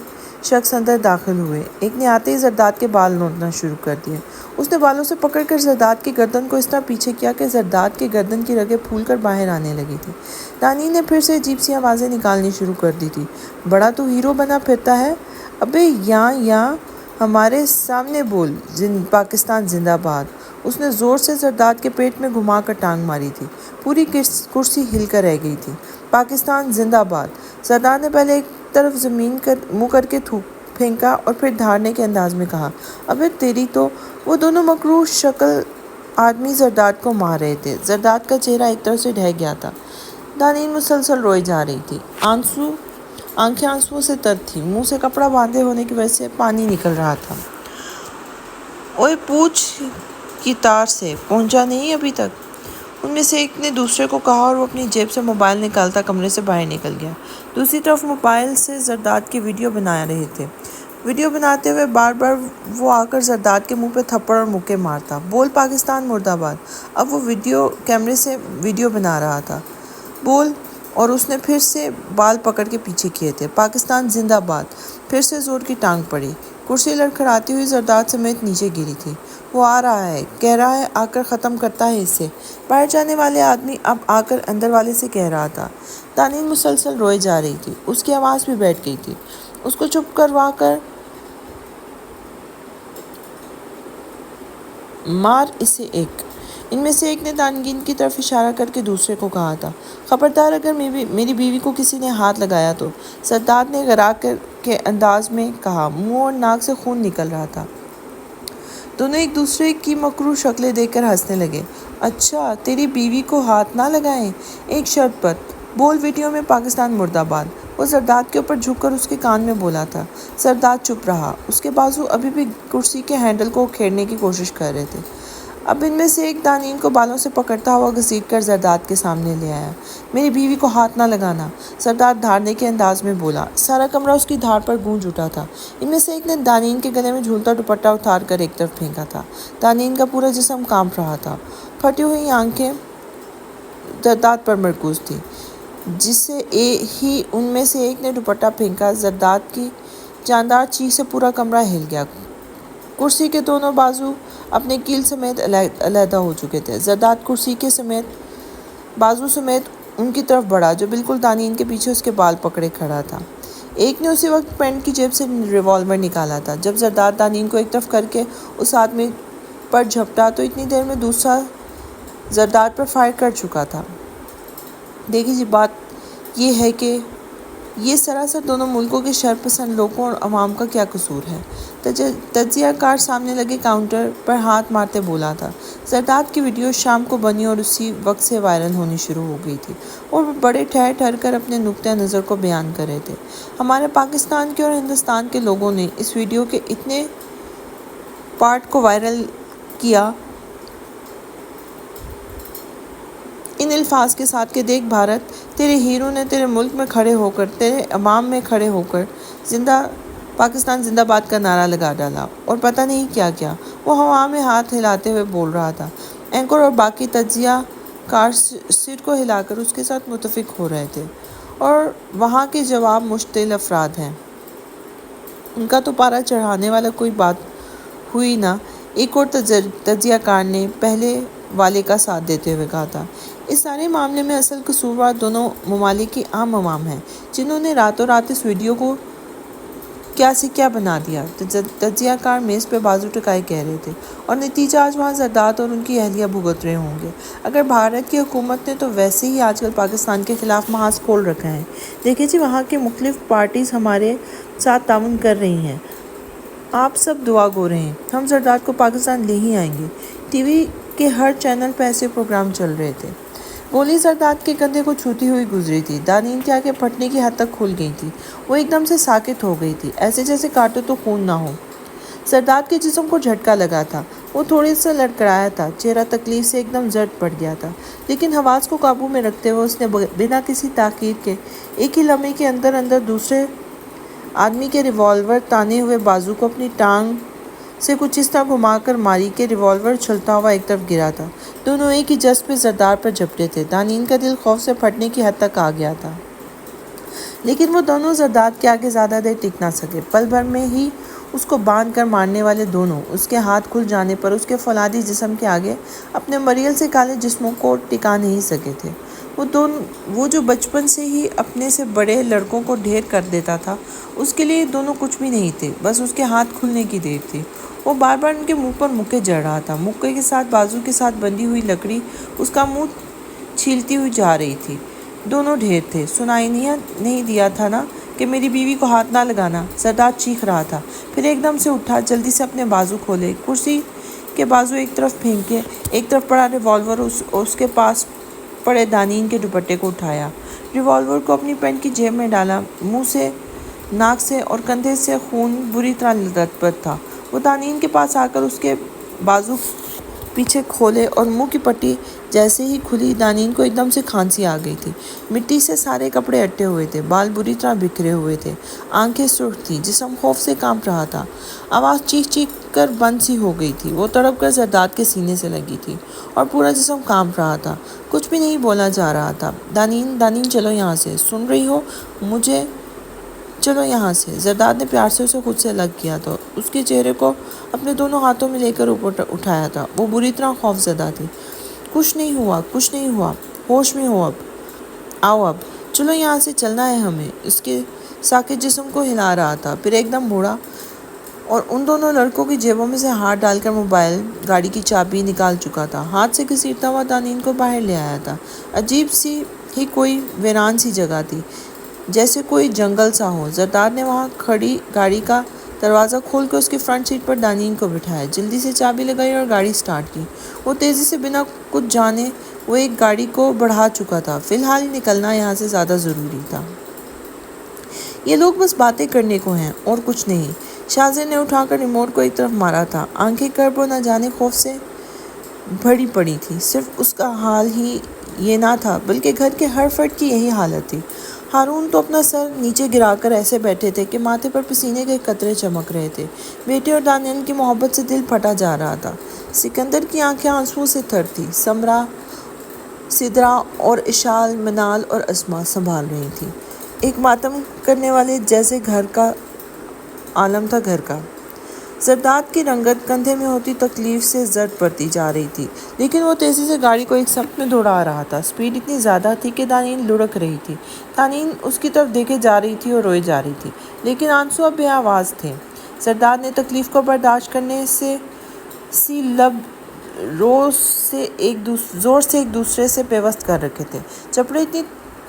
شخص اندر داخل ہوئے۔ ایک نے آتے ہی زرداد کے بال نوچنا شروع کر دیے۔ اس نے بالوں سے پکڑ کر زرداد کی گردن کو اس طرح پیچھے کیا کہ زرداد کی گردن کی رگیں پھول کر باہر آنے لگی تھی۔ دانین نے پھر سے عجیب سی آوازیں نکالنی شروع کر دی تھی۔ بڑا تو ہیرو بنا پھرتا ہے، ابے یہاں ہمارے سامنے بول، پاکستان زندہ باد۔ اس نے زور سے زرداد کے پیٹ میں گھما کر ٹانگ ماری تھی۔ پوری کرسی ہل کر رہ گئی تھی۔ پاکستان زندہ باد۔ زرداد نے پہلے ایک طرف زمین منہ کر کے پھینکا اور پھر دھاڑنے کے انداز میں کہا، ابے تیری تو۔ وہ دونوں مکروہ شکل آدمی زرداد کو مار رہے تھے۔ زرداد کا چہرہ ایک طرف سے ڈھہ گیا تھا۔ دانین مسلسل روئے جا رہی تھی۔ آنکھیں آنسوؤں سے تر تھیں، منہ سے کپڑا باندھے ہونے کی وجہ سے پانی نکل رہا تھا۔ اوئے پوچھ کی تار سے پہنچا نہیں ابھی تک؟ ان میں سے ایک نے دوسرے کو کہا اور وہ اپنی جیب سے موبائل نکالتا کمرے سے باہر نکل گیا۔ دوسری طرف موبائل سے زرداد کی ویڈیو بنا رہے تھے۔ ویڈیو بناتے ہوئے بار بار وہ آ کر زرداد کے منہ پہ تھپڑ اور مکے مارتا۔ بول پاکستان مرد آباد۔ اب وہ کیمرے سے ویڈیو بنا رہا تھا۔ بول۔ اور اس نے پھر سے بال پکڑ کے پیچھے کیے تھے۔ پاکستان زندہ باد۔ پھر سے زور کی ٹانگ پڑی۔ کرسی لڑکھڑاتی ہوئی زرداد سمیت نیچے گری تھی۔ وہ آ رہا ہے، کہہ رہا ہے، آ کر ختم کرتا ہے اسے۔ باہر جانے والے آدمی اب آ کر اندر والے سے کہہ رہا تھا۔ دانین مسلسل روئے جا رہی تھی۔ اس کی آواز بھی بیٹھ گئی تھی۔ اس کو چپ کروا کر مار اسے ایک۔ ان میں سے ایک نے دانین کی طرف اشارہ کر کے دوسرے کو کہا تھا، خبردار اگر میری بیوی کو کسی نے ہاتھ لگایا تو۔ زرداد نے غرا کے انداز میں کہا، منہ اور ناک سے خون نکل رہا تھا۔ دونوں ایک دوسرے کی مکروہ شکلیں دیکھ کر ہنسنے لگے۔ اچھا، تیری بیوی کو ہاتھ نہ لگائیں، ایک شرط پر۔ بول ویڈیو میں پاکستان مرد آباد۔ وہ زرداد کے اوپر جھک کر اس کے کان میں بولا تھا۔ زرداد چپ رہا۔ اس کے بازو ابھی بھی کرسی کے ہینڈل کو کھیڑنے کی کوشش کر رہے تھے۔ اب ان میں سے ایک دانین کو بالوں سے پکڑتا ہوا گھسیٹ کر زرداد کے سامنے لے آیا۔ میری بیوی کو ہاتھ نہ لگانا، زرداد دھاڑنے کے انداز میں بولا۔ سارا کمرہ اس کی دھاڑ پر گونج اٹھا تھا۔ ان میں سے ایک نے دانین کے گلے میں جھولتا دوپٹہ اتار کر ایک طرف پھینکا تھا۔ دانین کا پورا جسم کانپ رہا تھا۔ پھٹی ہوئی آنکھیں زرداد پر مرکوز تھیں۔ جسے ہی ان میں سے ایک نے دوپٹہ پھینکا، زرداد کی جاندار چیخ سے پورا کمرہ ہل گیا۔ کرسی کے دونوں بازو اپنے کیل سمیت علیحدہ ہو چکے تھے۔ زرداد کرسی کے بازو سمیت ان کی طرف بڑھا جو بالکل دانین کے پیچھے اس کے بال پکڑے کھڑا تھا۔ ایک نے اسی وقت پینٹ کی جیب سے ریوالور نکالا تھا۔ جب زرداد دانین کو ایک طرف کر کے اس آدمی پر جھپٹا تو اتنی دیر میں دوسرا زرداد پر فائر کر چکا تھا۔ دیکھیے جی، بات یہ ہے کہ یہ سراسر دونوں ملکوں کے شرپسند لوگوں اور عوام کا کیا قصور ہے؟ تجزیہ کار سامنے لگے کاؤنٹر پر ہاتھ مارتے بولا تھا۔ زرداد کی ویڈیو شام کو بنی اور اسی وقت سے وائرل ہونی شروع ہو گئی تھی اور وہ بڑے ٹھہر کر اپنے نقطۂ نظر کو بیان کر رہے تھے۔ ہمارے پاکستان کے اور ہندوستان کے لوگوں نے اس ویڈیو کے اتنے پارٹ کو وائرل کیا ان الفاظ کے ساتھ کہ دیکھ بھارت، تیرے ہیرو نے تیرے ملک میں کھڑے ہو کر، تیرے عوام میں کھڑے ہو کر پاکستان زندہ باد کا نعرہ لگا ڈالا اور پتہ نہیں کیا کیا۔ وہ ہوا میں ہاتھ ہلاتے ہوئے بول رہا تھا۔ اینکر اور باقی تجزیہ کار سر کو ہلا کر اس کے ساتھ متفق ہو رہے تھے اور وہاں کے جواب مشتعل افراد ہیں۔ ان کا تو پارا چڑھانے والا کوئی بات ہوئی نہ۔ ایک اور تجزیہ کار نے پہلے والے کا ساتھ دیتے ہوئے کہا تھا، اس سارے معاملے میں اصل قصوروار دونوں ممالک کی عام عوام ہیں، جنہوں نے راتوں رات اس ویڈیو کو کیا سے کیا بنا دیا۔ تجزیہ کار میز پہ بازو ٹکائے کہہ رہے تھے، اور نتیجہ آج وہاں زرداد اور ان کی اہلیہ بھگت رہے ہوں گے۔ اگر بھارت کی حکومت نے تو ویسے ہی آج کل پاکستان کے خلاف محاذ کھول رکھا ہے۔ دیکھیں جی، وہاں کی مختلف پارٹیز ہمارے ساتھ تعاون کر رہی ہیں۔ آپ سب دعا گو رہے ہیں، ہم زرداد کو پاکستان لے ہی آئیں گے۔ ٹی وی کے ہر چینل پہ ایسے پروگرام چل رہے تھے۔ گولی زرداد کے کندھے کو چھوتی ہوئی گزری تھی۔ دانین کی آنکھیں پھٹنے کی حد تک کھل گئی تھیں۔ وہ ایک دم سے ساکت ہو گئی تھی، ایسے جیسے کاٹو تو خون نہ ہو۔ زرداد کے جسم کو جھٹکا لگا تھا۔ وہ تھوڑے سے لڑکھڑایا تھا، چہرہ تکلیف سے ایک دم زرد پڑ گیا تھا، لیکن حواس کو قابو میں رکھتے ہوئے اس نے بنا کسی تاخیر کے ایک ہی لمحے کے اندر دوسرے آدمی کے ریوالور تانے ہوئے بازو کو اپنی ٹانگ سے کچھ اس طرح گھما کر ماری کہ ریوالور چھلتا ہوا ایک طرف گرا تھا۔ دونوں ایک ہی جذب پہ زرداد پر جھپٹے تھے۔ دانین کا دل خوف سے پھٹنے کی حد تک آ گیا تھا، لیکن وہ دونوں زرداد کے آگے زیادہ دیر ٹک نہ سکے۔ پل بھر میں ہی اس کو باندھ کر مارنے والے دونوں اس کے ہاتھ کھل جانے پر اس کے فولادی جسم کے آگے اپنے مریل سے کالے جسموں کو ٹکا نہیں سکے تھے۔ وہ جو بچپن سے ہی اپنے سے بڑے لڑکوں کو ڈھیر کر دیتا تھا، اس کے لیے دونوں کچھ بھی نہیں تھے، بس اس کے ہاتھ کھلنے کی دیر تھی۔ وہ بار بار ان کے منہ پر مکے جڑ رہا تھا۔ مکے کے ساتھ بازو کے ساتھ بندھی ہوئی لکڑی اس کا منہ چھیلتی ہوئی جا رہی تھی۔ دونوں ڈھیر تھے۔ سنائی نہیں دیا تھا نا کہ میری بیوی کو ہاتھ نہ لگانا، زرداد چیخ رہا تھا۔ پھر ایک دم سے اٹھا، جلدی سے اپنے بازو کھولے، کرسی کے بازو ایک طرف پھینکے، ایک طرف پڑا ریوالور اس کے پاس پڑے دانین کے دوپٹے کو اٹھایا، ریوالور کو اپنی پینٹ کی جیب میں ڈالا۔ منہ سے، ناک سے اور کندھے سے خون بری طرح لطپت تھا۔ وہ دانین کے پاس آ کر اس کے بازو پیچھے کھولے اور منہ کی پٹی جیسے ہی کھلی، دانین کو ایک دم سے کھانسی آ گئی تھی۔ مٹی سے سارے کپڑے اٹے ہوئے تھے، بال بری طرح بکھرے ہوئے تھے، آنکھیں سرخ تھیں، جسم خوف سے کانپ رہا تھا۔ آواز چیخ چیخ کر بند سی ہو گئی تھی۔ وہ تڑپ کر زرداد کے سینے سے لگی تھی اور پورا جسم کانپ رہا تھا۔ کچھ بھی نہیں بولا جا رہا تھا۔ دانین چلو یہاں سے، سن رہی ہو مجھے، چلو یہاں سے۔ زرداد نے پیار سے اسے خود سے الگ کیا تھا، اس کے چہرے کو اپنے دونوں ہاتھوں میں لے کر اوپر اٹھایا تھا۔ وہ بری طرح خوف زدہ تھی۔ کچھ نہیں ہوا، ہوش میں ہو اب، آؤ اب، چلو یہاں سے، چلنا ہے ہمیں۔ اس کے ساکت جسم کو ہلا رہا تھا، پھر ایک دم مڑا اور ان دونوں لڑکوں کی جیبوں میں سے ہاتھ ڈال کر موبائل، گاڑی کی چابی نکال چکا تھا۔ ہاتھ سے گھسیٹتا ہوا دانین کو باہر لے آیا تھا۔ عجیب سی ہی کوئی ویران سی جگہ تھی، جیسے کوئی جنگل سا ہو۔ زرداد نے وہاں کھڑی گاڑی کا دروازہ کھول کے اس کی فرنٹ سیٹ پر دانین کو بٹھایا، جلدی سے چابی لگائی اور گاڑی سٹارٹ کی۔ وہ تیزی سے بنا کچھ جانے وہ ایک گاڑی کو بڑھا چکا تھا۔ فی الحال نکلنا یہاں سے زیادہ ضروری تھا۔ یہ لوگ بس باتیں کرنے کو ہیں اور کچھ نہیں۔ شاہزے نے اٹھا کر ریموٹ کو ایک طرف مارا تھا۔ آنکھیں کرب و نہ جانے خوف سے بھری پڑی تھی۔ صرف اس کا حال ہی یہ نہ تھا بلکہ گھر کے ہر فرد کی یہی حالت تھی۔ ہارون تو اپنا سر نیچے گرا کر ایسے بیٹھے تھے کہ ماتھے پر پسینے کے قطرے چمک رہے تھے۔ بیٹے اور دانیال کی محبت سے دل پھٹا جا رہا تھا۔ سکندر کی آنکھیں آنسوؤں سے تر تھیں۔ سمرا، سدرا اور اشال، منال اور اسما سنبھال رہی تھیں۔ ایک ماتم کرنے والے جیسے گھر کا عالم تھا، گھر کا۔ زرداد کی رنگت کندھے میں ہوتی تکلیف سے زرد پڑتی جا رہی تھی، لیکن وہ تیزی سے گاڑی کو ایک سمت میں دوڑا رہا تھا۔ سپیڈ اتنی زیادہ تھی کہ دانین لڑک رہی تھی۔ دانین اس کی طرف دیکھے جا رہی تھی اور روئے جا رہی تھی، لیکن آنسو اب بے آواز تھے۔ زرداد نے تکلیف کو برداشت کرنے سے سی لب زور سے ایک دوسرے سے پیوست کر رکھے تھے۔ چپڑے اتنی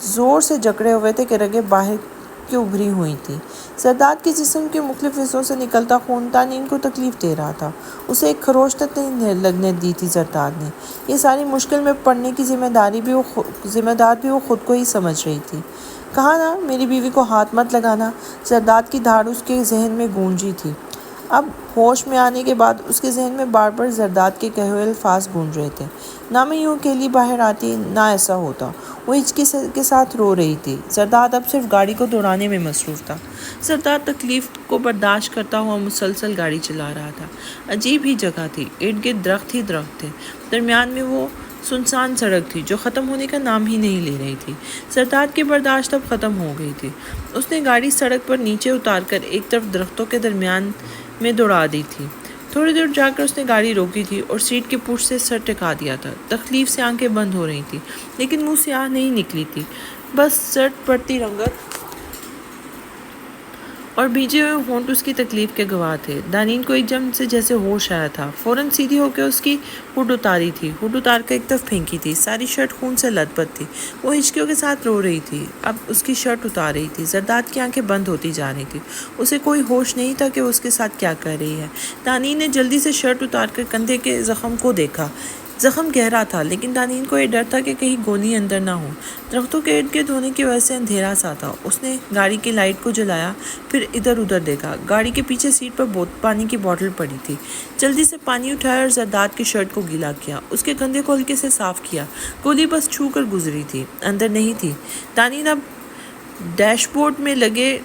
زور سے جکڑے ہوئے تھے کہ رگیں باہر کی ابھری ہوئی تھیں۔ زرداد کے جسم کے مختلف حصوں سے نکلتا خون دانین کو تکلیف دے رہا تھا۔ اسے ایک خروش تک نہیں لگنے دی تھی زرداد نے۔ یہ ساری مشکل میں پڑنے کی ذمہ دار بھی وہ خود کو ہی سمجھ رہی تھی۔ کہا نا میری بیوی کو ہاتھ مت لگانا، زرداد کی دھاڑ اس کے ذہن میں گونجی تھی۔ اب ہوش میں آنے کے بعد اس کے ذہن میں بار بار زرداد کے کہے ہوئے الفاظ گونج رہے تھے۔ نہ میں یوں اکیلی باہر آتی، نہ ایسا ہوتا۔ وہ ہچکی کے ساتھ رو رہی تھی۔ زرداد اب صرف گاڑی کو دوڑانے میں مصروف تھا۔ زرداد تکلیف کو برداشت کرتا ہوا مسلسل گاڑی چلا رہا تھا۔ عجیب ہی جگہ تھی، ارد گرد درخت ہی درخت تھے، درمیان میں وہ سنسان سڑک تھی جو ختم ہونے کا نام ہی نہیں لے رہی تھی۔ زرداد کی برداشت اب ختم ہو گئی تھی۔ اس نے گاڑی سڑک پر نیچے اتار کر ایک طرف درختوں کے درمیان میں دوڑا دی تھی۔ تھوڑی دور جا کر اس نے گاڑی روکی تھی اور سیٹ کے پوش سے سر ٹکا دیا تھا۔ تکلیف سے آنکھیں بند ہو رہی تھی، لیکن منہ سے آہ نہیں نکلی تھی، بس زرد پڑتی رنگت اور بھیجے ہوئے ہونٹ اس کی تکلیف کے گواہ تھے۔ دانین کو ایک دم سے جیسے ہوش آیا تھا۔ فوراً سیدھی ہو کے اس کی ہڈ اتاری تھی، ہڈ اتار کر ایک طرف پھینکی تھی۔ ساری شرٹ خون سے لتپت تھی۔ وہ ہچکیوں کے ساتھ رو رہی تھی، اب اس کی شرٹ اتار رہی تھی۔ زرداد کی آنکھیں بند ہوتی جا رہی تھی، اسے کوئی ہوش نہیں تھا کہ وہ اس کے ساتھ کیا کر رہی ہے۔ دانین نے جلدی سے شرٹ اتار کر کندھے کے زخم کو دیکھا۔ زخم گہرا تھا، لیکن دانین کو یہ ڈر تھا کہ کہیں گولی اندر نہ ہو۔ درختوں کے ارد گرد ہونے کی وجہ سے اندھیرا سا تھا۔ اس نے گاڑی کی لائٹ کو جلایا، پھر ادھر ادھر دیکھا۔ گاڑی کے پیچھے سیٹ پر پانی کی بوتل پڑی تھی۔ جلدی سے پانی اٹھایا اور زرداد کی شرٹ کو گیلا کیا، اس کے کندھے کو ہلکے سے صاف کیا۔ گولی بس چھو کر گزری تھی، اندر نہیں تھی۔ دانین اب ڈیش بورڈ میں لگے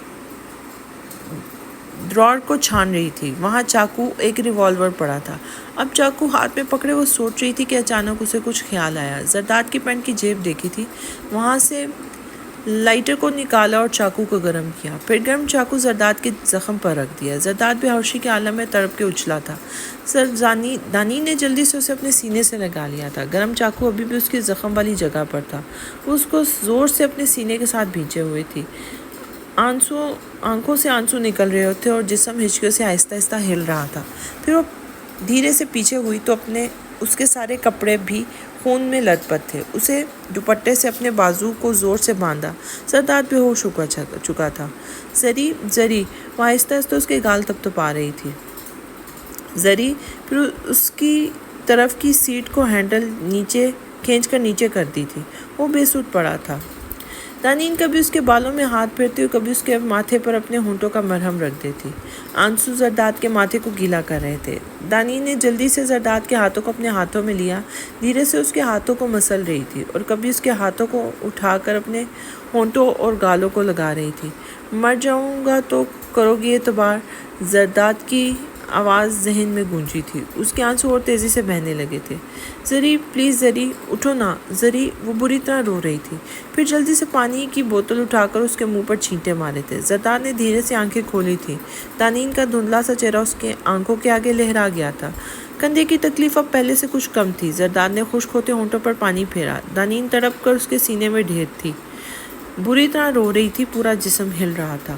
ڈراور کو چھان رہی تھی۔ وہاں چاقو، ایک ریوالور پڑا تھا۔ اب چاقو ہاتھ میں پکڑے وہ سوچ رہی تھی کہ اچانک اسے کچھ خیال آیا۔ زرداد کی پینٹ کی جیب دیکھی تھی، وہاں سے لائٹر کو نکالا اور چاقو کو گرم کیا، پھر گرم چاقو زرداد کے زخم پر رکھ دیا۔ زرداد بے ہوشی کے عالم میں تڑپ کے اچھلا تھا۔ دانین نے جلدی سے اسے اپنے سینے سے لگا لیا تھا۔ گرم چاقو ابھی بھی اس کی زخم والی جگہ پر تھا۔ وہ اس کو زور سے اپنے سینے کے ساتھ بھینچے ہوئے تھی۔ آنکھوں سے آنسو نکل رہے تھے اور جسم ہچکیوں سے آہستہ آہستہ ہل رہا تھا۔ پھر وہ دھیرے سے پیچھے ہوئی تو اس کے سارے کپڑے بھی خون میں لت پت تھے۔ اسے دوپٹے سے اپنے بازو کو زور سے باندھا۔ زرداد بے ہوش ہو چکا تھا۔ زری وہ آہستہ آہستہ اس کے گال تپا رہی تھی۔ زری پھر اس کی طرف کی سیٹ کو ہینڈل کھینچ کر نیچے کرتی تھی۔ وہ بے سود پڑا تھا۔ دانین کبھی اس کے بالوں میں ہاتھ پھیرتی اور کبھی اس کے ماتھے پر اپنے ہونٹوں کا مرہم رکھ دیتی۔ آنسو زرداد کے ماتھے کو گیلا کر رہے تھے۔ دانین نے جلدی سے زرداد کے ہاتھوں کو اپنے ہاتھوں میں لیا، دھیرے سے اس کے ہاتھوں کو مسل رہی تھی اور کبھی اس کے ہاتھوں کو اٹھا کر اپنے ہونٹوں اور گالوں کو لگا رہی تھی۔ مر جاؤں گا تو کرو گی اعتبار؟ زرداد کی آواز ذہن میں گونجی تھی۔ اس کے آنسو اور تیزی سے بہنے لگے تھے۔ زری پلیز زری اٹھو نا زری، وہ بری طرح رو رہی تھی۔ پھر جلدی سے پانی کی بوتل اٹھا کر اس کے منہ پر چھینٹے مارے تھے۔ زرداد نے دھیرے سے آنکھیں کھولی تھی۔ دانین کا دھندلا سا چہرہ اس کے آنکھوں کے آگے لہرا گیا تھا۔ کندھے کی تکلیف اب پہلے سے کچھ کم تھی۔ زرداد نے خشک ہوتے ہونٹوں پر پانی پھیرا۔ دانین تڑپ کر اس کے سینے میں ڈھیر تھی، بری طرح رو رہی تھی، پورا جسم ہل رہا تھا۔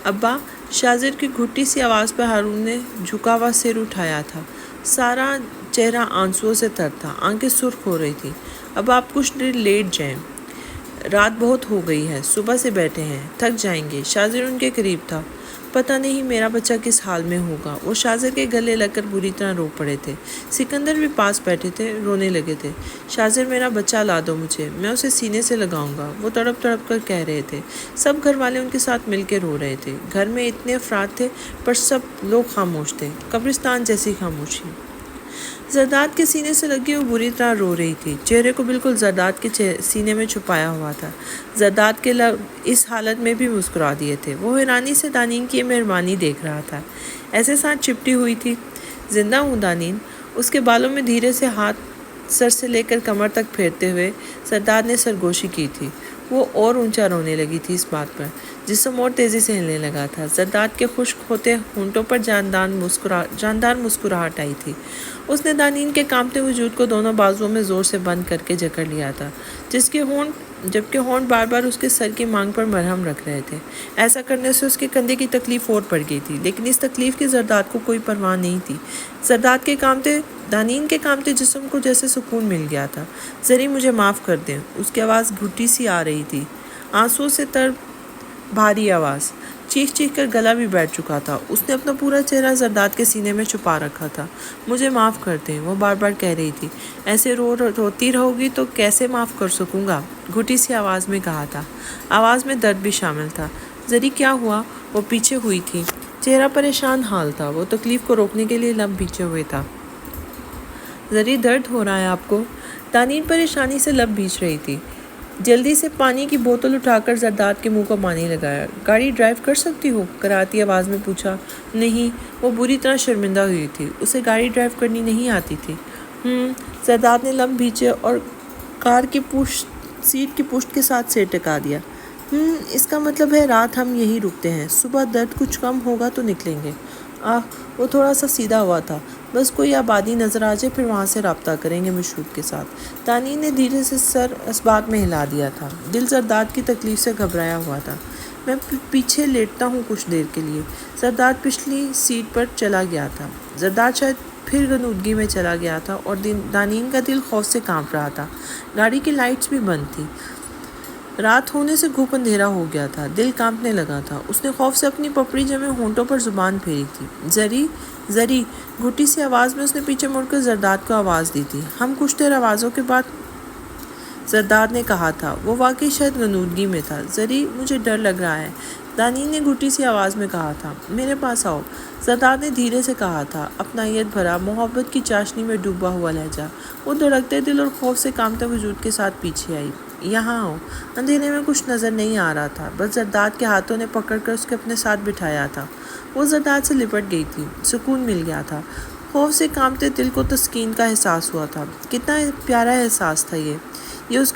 ابا، شاہزر کی گھٹی سی آواز پر ہارون نے جھکا ہوا سر اٹھایا تھا۔ سارا چہرہ آنسوؤں سے تر تھا، آنکھیں سرخ ہو رہی تھیں۔ اب آپ کچھ دیر لیٹ جائیں، رات بہت ہو گئی ہے، صبح سے بیٹھے ہیں، تھک جائیں گے۔ شاہزر ان کے قریب تھا۔ پتہ نہیں میرا بچہ کس حال میں ہوگا۔ وہ شاہزر کے گلے لگ کر بری طرح رو پڑے تھے۔ سکندر بھی پاس بیٹھے تھے، رونے لگے تھے۔ شاہزر میرا بچہ لا دو مجھے، میں اسے سینے سے لگاؤں گا، وہ تڑپ تڑپ کر کہہ رہے تھے۔ سب گھر والے ان کے ساتھ مل کے رو رہے تھے۔ گھر میں اتنے افراد تھے پر سب لوگ خاموش تھے، قبرستان جیسی خاموشی۔ زرداد کے سینے سے لگی وہ بری طرح رو رہی تھی، چہرے کو بالکل زرداد کے سینے میں چھپایا ہوا تھا۔ زرداد کے لب اس حالت میں بھی مسکرا دیے تھے۔ وہ حیرانی سے دانین کی یہ مہربانی دیکھ رہا تھا، ایسے ساتھ چپٹی ہوئی تھی۔ زندہ ہوں دانین؟ اس کے بالوں میں دھیرے سے ہاتھ سر سے لے کر کمر تک پھیرتے ہوئے زرداد نے سرگوشی کی تھی۔ وہ اور اونچا رونے لگی تھی اس بات پر، جسم اور تیزی سے ہلنے لگا تھا۔ زرداد کے خشک ہوتے ہونٹوں پر جاندار مسکراہٹ آئی تھی۔ اس نے دانین کے کانپتے وجود کو دونوں بازوؤں میں زور سے بند کر کے جکڑ لیا تھا، جبکہ ہونٹ بار بار اس کے سر کی مانگ پر مرہم رکھ رہے تھے۔ ایسا کرنے سے اس کے کندھے کی تکلیف اور بڑھ گئی تھی، لیکن اس تکلیف کی زرداد کو کوئی پرواہ نہیں تھی۔ دانین کے کانپتے جسم کو جیسے سکون مل گیا تھا۔ زری مجھے معاف کر دیں، اس کی آواز گھٹی سی آ رہی تھی، آنسوؤں سے تر بھاری آواز۔ چیخ چیخ کر گلا بھی بیٹھ چکا تھا۔ اس نے اپنا پورا چہرہ زرداد کے سینے میں چھپا رکھا تھا۔ مجھے معاف کر دیں، وہ بار بار کہہ رہی تھی۔ ایسے روتی رہو گی تو کیسے معاف کر سکوں گا؟ گھٹی سی آواز میں کہا تھا۔ آواز میں درد بھی شامل تھا۔ زری کیا ہوا؟ وہ پیچھے ہوئی تھی، چہرہ پریشان حال تھا، وہ تکلیف کو روکنے کے لیے لب بھیجے ہوئے تھا۔ زری درد ہو رہا ہے آپ کو؟ دانین پریشانی سے لب بھیج رہی تھی۔ جلدی سے پانی کی بوتل اٹھا کر زرداد کے منہ کو پانی لگایا۔ گاڑی ڈرائیو کر سکتی ہو؟ کراہتی آواز میں پوچھا۔ نہیں، وہ بری طرح شرمندہ ہوئی تھی، اسے گاڑی ڈرائیو کرنی نہیں آتی تھی۔ زرداد نے لب بھیجے اور کار کی سیٹ کی پشت کے ساتھ سر ٹکا دیا۔ اس کا مطلب ہے رات ہم یہیں رکتے ہیں، صبح درد کچھ کم ہوگا تو نکلیں گے۔ وہ تھوڑا سا سیدھا ہوا تھا، بس کوئی آبادی نظر آ جائے، پھر وہاں سے رابطہ کریں گے مشروط کے ساتھ۔ دانین نے دھیرے سے سر اس بات میں ہلا دیا تھا، دل زرداد کی تکلیف سے گھبرایا ہوا تھا۔ میں پیچھے لیٹتا ہوں کچھ دیر کے لیے۔ زرداد پچھلی سیٹ پر چلا گیا تھا۔ زرداد شاید پھر غنودگی میں چلا گیا تھا اور دانین کا دل خوف سے کانپ رہا تھا۔ گاڑی کی لائٹس بھی بند تھی، رات ہونے سے گھوپ اندھیرا ہو گیا تھا، دل کانپنے لگا تھا۔ اس نے خوف سے اپنی پپڑی جمے ہونٹوں پر زبان پھیری تھی۔ زری گھٹی سی آواز میں اس نے پیچھے مڑ کر زرداد کو آواز دی تھی۔ ہم کچھ دیر آوازوں کے بعد زرداد نے کہا تھا، وہ واقعی شاید غنودگی میں تھا۔ زری مجھے ڈر لگ رہا ہے، دانین نے گھٹی سی آواز میں کہا تھا۔ میرے پاس آؤ، زرداد نے دھیرے سے کہا تھا، اپنائیت بھرا، محبت کی چاشنی میں ڈوبا ہوا لہجہ۔ وہ دھڑکتے دل اور خوف سے کانپتے وجود کے ساتھ پیچھے آئی۔ یہاں آؤ۔ اندھیرے میں کچھ نظر نہیں آ رہا تھا، بس زرداد کے ہاتھوں نے پکڑ کر اس کے اپنے ساتھ بٹھایا تھا۔ وہ زرداد سے لپٹ گئی تھی، سکون مل گیا تھا۔ خوف سے کانپتے دل کو تسکین کا احساس ہوا تھا۔ کتنا پیارا احساس تھا یہ اس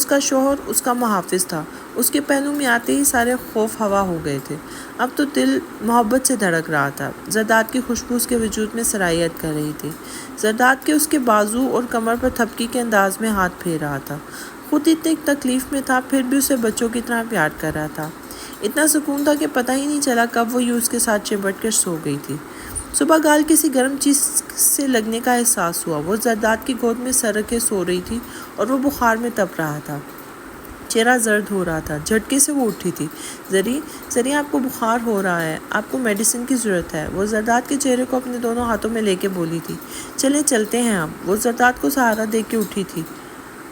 کا شوہر اس کا محافظ تھا۔ اس کے پہلو میں آتے ہی سارے خوف ہوا ہو گئے تھے۔ اب تو دل محبت سے دھڑک رہا تھا۔ زرداد کی خوشبو اس کے وجود میں سرایت کر رہی تھی۔ زرداد کے اس کے بازو اور کمر پر تھپکی کے انداز میں ہاتھ پھیر رہا تھا۔ خود اتنی تکلیف میں تھا، پھر بھی اسے بچوں کی طرح پیار کر رہا تھا۔ اتنا سکون تھا کہ پتہ ہی نہیں چلا کب وہ یوں اس کے ساتھ چپٹ کر سو گئی تھی۔ صبح گال کسی گرم چیز سے لگنے کا احساس ہوا۔ وہ زرداد کی گود میں سر رکھے سو رہی تھی اور وہ بخار میں تپ رہا تھا، چہرہ زرد ہو رہا تھا۔ جھٹکے سے وہ اٹھی تھی۔ زری آپ کو بخار ہو رہا ہے، آپ کو میڈیسن کی ضرورت ہے۔ وہ زرداد کے چہرے کو اپنے دونوں ہاتھوں میں لے کے بولی تھی۔ چلیں چلتے ہیں اب۔ وہ زرداد کو سہارا دے کے اٹھی تھی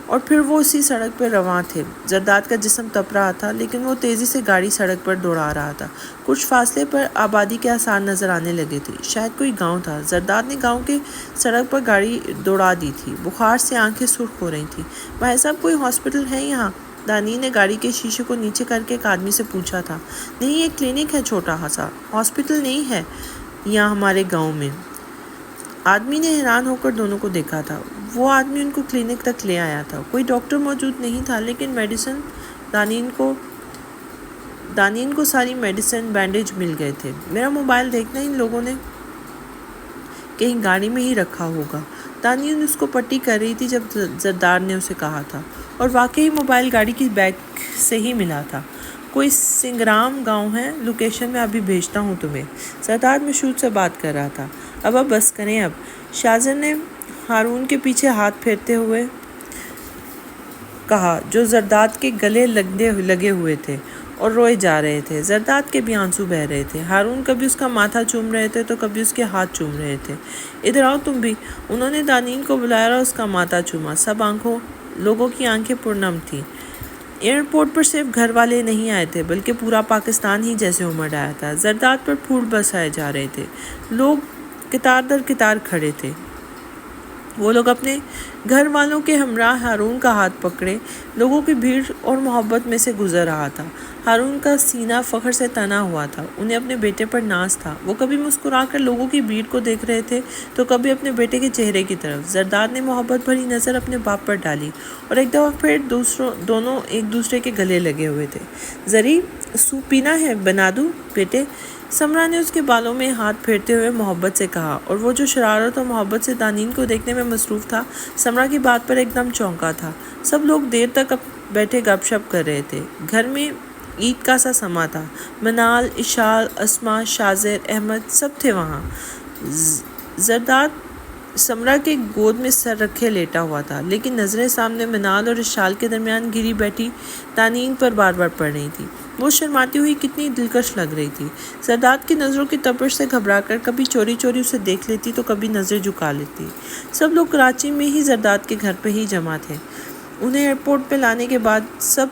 اور پھر وہ اسی سڑک پہ رواں تھے۔ زرداد کا جسم تپ رہا تھا لیکن وہ تیزی سے گاڑی سڑک پر دوڑا رہا تھا۔ کچھ فاصلے پر آبادی کے آثار نظر آنے لگے تھے، شاید کوئی گاؤں تھا۔ زرداد نے گاؤں کے سڑک پر گاڑی دوڑا دی تھی۔ بخار سے آنکھیں سرخ ہو رہی تھیں۔ بھائی صاحب کوئی ہاسپٹل ہے یہاں؟ دانین نے گاڑی کے شیشے کو نیچے کر کے ایک آدمی سے پوچھا تھا۔ نہیں، ایک کلینک ہے چھوٹا سا، ہاسپٹل نہیں ہے یہاں ہمارے گاؤں میں۔ آدمی نے حیران ہو کر دونوں کو دیکھا تھا۔ وہ آدمی ان کو کلینک تک لے آیا تھا۔ کوئی ڈاکٹر موجود نہیں تھا لیکن دانین کو ساری میڈیسن بینڈیج مل گئے تھے۔ میرا موبائل دیکھنا، ان لوگوں نے کہیں گاڑی میں ہی رکھا ہوگا۔ دانین اس کو پٹی کر رہی تھی جب زرداد نے اسے کہا تھا، اور واقعی موبائل گاڑی کی بیگ سے ہی ملا تھا۔ کوئی سنگرام گاؤں ہے، لوکیشن میں ابھی بھیجتا ہوں تمہیں۔ زرداد مشہور سے بات کر رہا تھا۔ اب بس کریں اب، شاذر نے ہارون کے پیچھے ہاتھ پھیرتے ہوئے کہا، جو زرداد کے گلے لگے ہوئے تھے اور روئے جا رہے تھے۔ زرداد کے بھی آنسو بہہ رہے تھے۔ ہارون کبھی اس کا ماتھا چوم رہے تھے تو کبھی اس کے ہاتھ چوم رہے تھے۔ ادھر آؤ تم بھی، انہوں نے دانین کو بلایا اور اس کا ماتھا چوما۔ سب لوگوں کی آنکھیں پرنم تھیں۔ ایئرپورٹ پر صرف گھر والے نہیں آئے تھے بلکہ پورا پاکستان ہی جیسے امڑ آیا تھا۔ زرداد پر پھوٹ برسائے جا رہے تھے۔ لوگ قطار در قطار کھڑے تھے۔ وہ لوگ اپنے گھر والوں کے ہمراہ ہارون کا ہاتھ پکڑے لوگوں کی بھیڑ اور محبت میں سے گزر رہا تھا۔ ہارون کا سینہ فخر سے تنا ہوا تھا۔ انہیں اپنے بیٹے پر ناز تھا۔ وہ کبھی مسکرا کر لوگوں کی بھیڑ کو دیکھ رہے تھے تو کبھی اپنے بیٹے کے چہرے کی طرف۔ زرداد نے محبت بھری نظر اپنے باپ پر ڈالی اور ایک دفعہ پھر دونوں ایک دوسرے کے گلے لگے ہوئے تھے۔ زری، سوپ پینا ہے؟ بنا دوں بیٹے؟ سمرا نے اس کے بالوں میں ہاتھ پھیرتے ہوئے محبت سے کہا، اور وہ جو شرارت اور محبت سے دانین کو دیکھنے میں مصروف تھا، سمرا کی بات پر ایک دم چونکا تھا۔ سب لوگ دیر تک بیٹھے گپ شپ کر رہے تھے۔ گھر میں عید کا سا سما تھا۔ منال، اشال، اسما، شاذر، احمد سب تھے وہاں۔ زرداد سمرا کے گود میں سر رکھے لیٹا ہوا تھا لیکن نظریں سامنے منال اور اشال کے درمیان گری بیٹھی دانین پر بار بار پڑ رہی تھی۔ وہ شرماتی ہوئی کتنی دلکش لگ رہی تھی۔ زرداد کی نظروں کی تپش سے گھبرا کر کبھی چوری چوری اسے دیکھ لیتی تو کبھی نظریں جھکا لیتی۔ سب لوگ کراچی میں ہی زرداد کے گھر پہ ہی جمع تھے۔ انہیں ایئرپورٹ پہ لانے کے بعد سب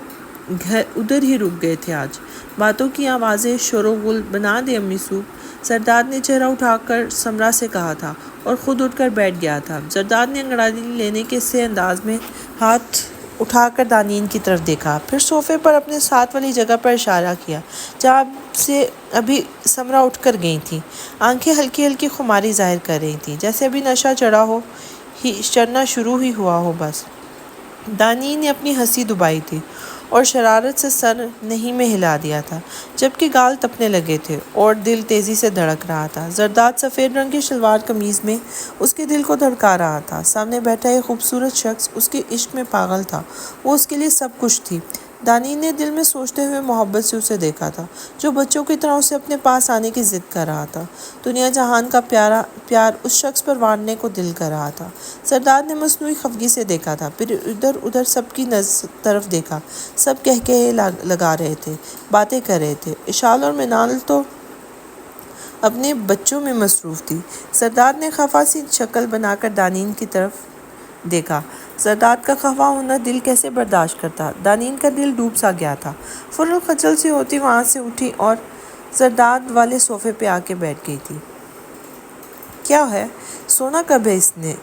ادھر ہی رک گئے تھے۔ آج باتوں کی آوازیں شور و غل۔ بنا دے امی سوپ؟ زرداد نے چہرہ اٹھا کر سمرا سے کہا تھا اور خود اٹھ کر بیٹھ گیا تھا۔ زرداد نے انگڑائی لینے کے سے انداز میں ہاتھ اٹھا کر دانین کی طرف دیکھا، پھر صوفے پر اپنے ساتھ والی جگہ پر اشارہ کیا جہاں سے ابھی سمرا اٹھ کر گئی تھی۔ آنکھیں ہلکی ہلکی خماری ظاہر کر رہی تھیں، جیسے ابھی نشہ چڑھنا شروع ہی ہوا ہو۔ بس دانین نے اپنی ہنسی دبائی تھی اور شرارت سے سر نہیں میں ہلا دیا تھا، جبکہ گال تپنے لگے تھے اور دل تیزی سے دھڑک رہا تھا۔ زرداد سفید رنگ کی شلوار قمیض میں اس کے دل کو دھڑکا رہا تھا۔ سامنے بیٹھا ایک خوبصورت شخص اس کے عشق میں پاگل تھا۔ وہ اس کے لیے سب کچھ تھی۔ دانین نے دل میں سوچتے ہوئے محبت سے اسے دیکھا تھا، جو بچوں کی طرح اسے اپنے پاس آنے کی ضد کر رہا تھا۔ دنیا جہان کا پیار اس شخص پر وارنے کو دل کر رہا تھا۔ زرداد نے مصنوعی خفگی سے دیکھا تھا، پھر ادھر سب کی طرف دیکھا۔ سب کہے لگا رہے تھے، باتیں کر رہے تھے۔ اشال اور منال تو اپنے بچوں میں مصروف تھی۔ زرداد نے خفا سی شکل بنا کر دانین کی طرف دیکھا۔ زرداد کا خفا ہونا دل کیسے برداشت کرتا؟ دانین کا دل ڈوب سا گیا تھا۔ فوراً خجل سی ہوتی وہاں سے اٹھی اور زرداد والے صوفے پہ آ کے بیٹھ گئی تھی۔ کیا ہے؟ سونا کب ہے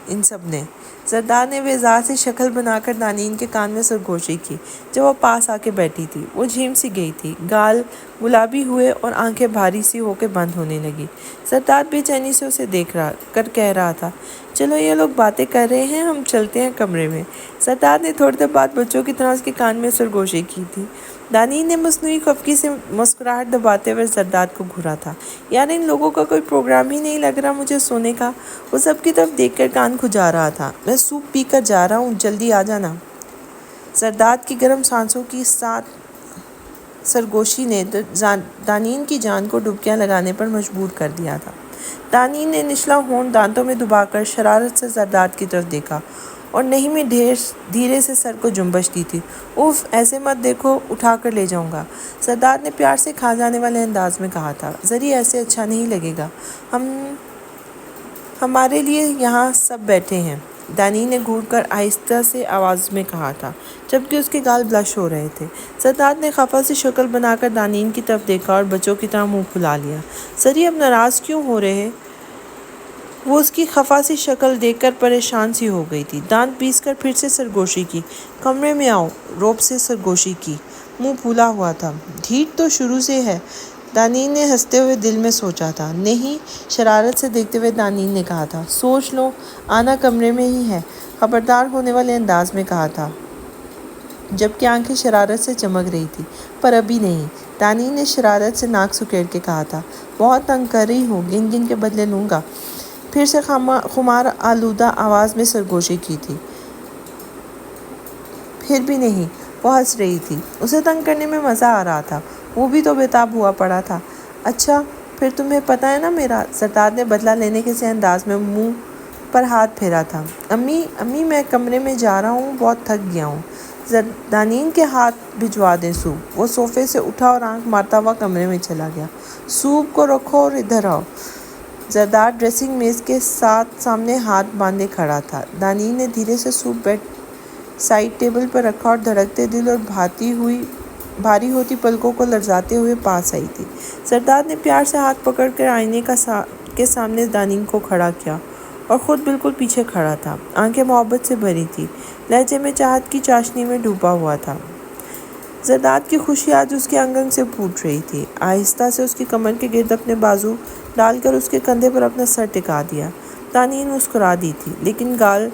ان سب نے؟ زرداد نے بیزار سی شکل بنا کر دانین کے کان میں سرگوشی کی جب وہ پاس آ کے بیٹھی تھی۔ وہ جھیم سی گئی تھی، گال گلابی ہوئے اور آنکھیں بھاری سی ہو کے بند ہونے لگی۔ زرداد بے چینی سے اسے دیکھ کر کہہ رہا تھا، چلو یہ لوگ باتیں کر رہے ہیں، ہم چلتے ہیں کمرے میں۔ زرداد نے تھوڑی دیر بعد بچوں کی طرح اس کے کان میں سرگوشی کی تھی۔ دانین نے مصنوعی خفگی سے مسکراہٹ دباتے ہوئے زرداد کو گھورا تھا۔ یار ان لوگوں کا کوئی پروگرام ہی نہیں لگ رہا مجھے سونے کا۔ وہ سب کی طرف دیکھ کر کان کھجا رہا تھا۔ میں سوپ پی کر جا رہا ہوں، جلدی آ جانا۔ زرداد کی گرم سانسوں کی ساتھ سرگوشی نے دانین کی جان کو ڈبکیاں لگانے پر مجبور کر دیا تھا۔ دانین نے نچلا ہونٹ دانتوں میں دبا کر شرارت سے زرداد کی طرف دیکھا اور نہیں میں دھیرے سے سر کو جنبش دی تھی۔ اف، ایسے مت دیکھو، اٹھا کر لے جاؤں گا، زرداد نے پیار سے کھا جانے والے انداز میں کہا تھا۔ ذری، ایسے اچھا نہیں لگے گا، ہمارے لیے یہاں سب بیٹھے ہیں، دانین نے گھور کر آہستہ سے آواز میں کہا تھا، جبکہ اس کے گال بلش ہو رہے تھے۔ زرداد نے خفا سی شکل بنا کر دانین کی طرف دیکھا اور بچوں کی طرح منہ پھلا لیا۔ ذری، اب ناراض کیوں ہو رہے؟ وہ اس کی خفا سی شکل دیکھ کر پریشان سی ہو گئی تھی۔ دانت پیس کر پھر سے سرگوشی کی۔ کمرے میں آؤ، روب سے سرگوشی کی، منہ پھولا ہوا تھا۔ ڈھیٹ تو شروع سے ہے، دانین نے ہنستے ہوئے دل میں سوچا تھا۔ نہیں، شرارت سے دیکھتے ہوئے دانین نے کہا تھا۔ سوچ لو، آنا کمرے میں ہی ہے، خبردار ہونے والے انداز میں کہا تھا، جبکہ آنکھیں شرارت سے چمک رہی تھی۔ پر ابھی نہیں، دانین نے شرارت سے ناک سکیڑ کے کہا تھا۔ بہت تنگ کر رہی ہو، گن گن کے بدلے لوں گا۔ پھر سے خمار آلودہ آواز میں سرگوشی کی تھی۔ پھر بھی نہیں، وہ ہنس رہی تھی۔ اسے تنگ کرنے میں مزہ آ رہا تھا، وہ بھی تو بےتاب ہوا پڑا تھا۔ اچھا، پھر تمہیں پتہ ہے نا میرا، زرداد نے بدلہ لینے کے سے انداز میں منہ پر ہاتھ پھیرا تھا۔ امی میں کمرے میں جا رہا ہوں، بہت تھک گیا ہوں۔ دانین کے ہاتھ بھجوا دیں سوپ۔ وہ صوفے سے اٹھا اور آنکھ مارتا ہوا کمرے میں چلا گیا۔ سوپ کو رکھو اور ادھر آؤ۔ زرداد ڈریسنگ میز کے سامنے ہاتھ باندھے کھڑا تھا۔ دانین نے دھیرے سے سوپ بیڈ سائڈ ٹیبل پر رکھا اور دھڑکتے دل اور بھاری ہوتی پلکوں کو لرزاتے ہوئے پاس آئی تھی۔ زرداد نے پیار سے ہاتھ پکڑ کر آئینے کے سامنے دانین کو کھڑا کیا اور خود بالکل پیچھے کھڑا تھا۔ آنکھیں محبت سے بھری تھی، لہجے میں چاہت کی چاشنی میں ڈوبا ہوا تھا۔ زرداد کی خوشی آج اس کے انگ انگ سے پھوٹ رہی تھی۔ آہستہ سے اس کی کمر کے گرد اپنے بازو ڈال کر اس کے کندھے پر اپنا سر ٹکا دیا۔ دانین مسکرا دی تھی، لیکن گال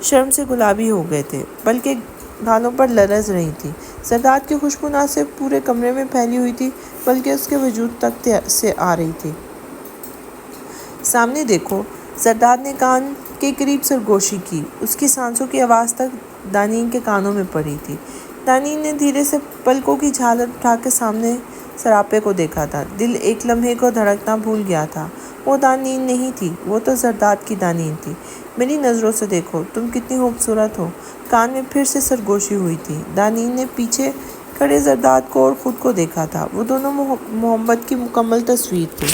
شرم سے گلابی ہو گئے تھے، بلکہ گالوں پر لرز رہی تھی۔ زرداد کی خوشبو نہ صرف پورے کمرے میں پھیلی ہوئی تھی، بلکہ اس کے وجود تک سے آ رہی تھی۔ سامنے دیکھو، زرداد نے کان کے قریب سرگوشی کی۔ اس کی سانسوں کی آواز تک دانین کے کانوں میں پڑی تھی۔ دانین نے دھیرے سے پلکوں کی جھالر اٹھا کے سامنے سراپے کو دیکھا تھا۔ دل ایک لمحے کو دھڑکنا بھول گیا تھا۔ وہ دانین نہیں تھی، وہ تو زرداد کی دانین تھی۔ میری نظروں سے دیکھو، تم کتنی خوبصورت ہو۔ کان میں پھر سے سرگوشی ہوئی تھی۔ دانین نے پیچھے کھڑے زرداد کو اور خود کو دیکھا تھا۔ وہ دونوں محبت کی مکمل تصویر تھے۔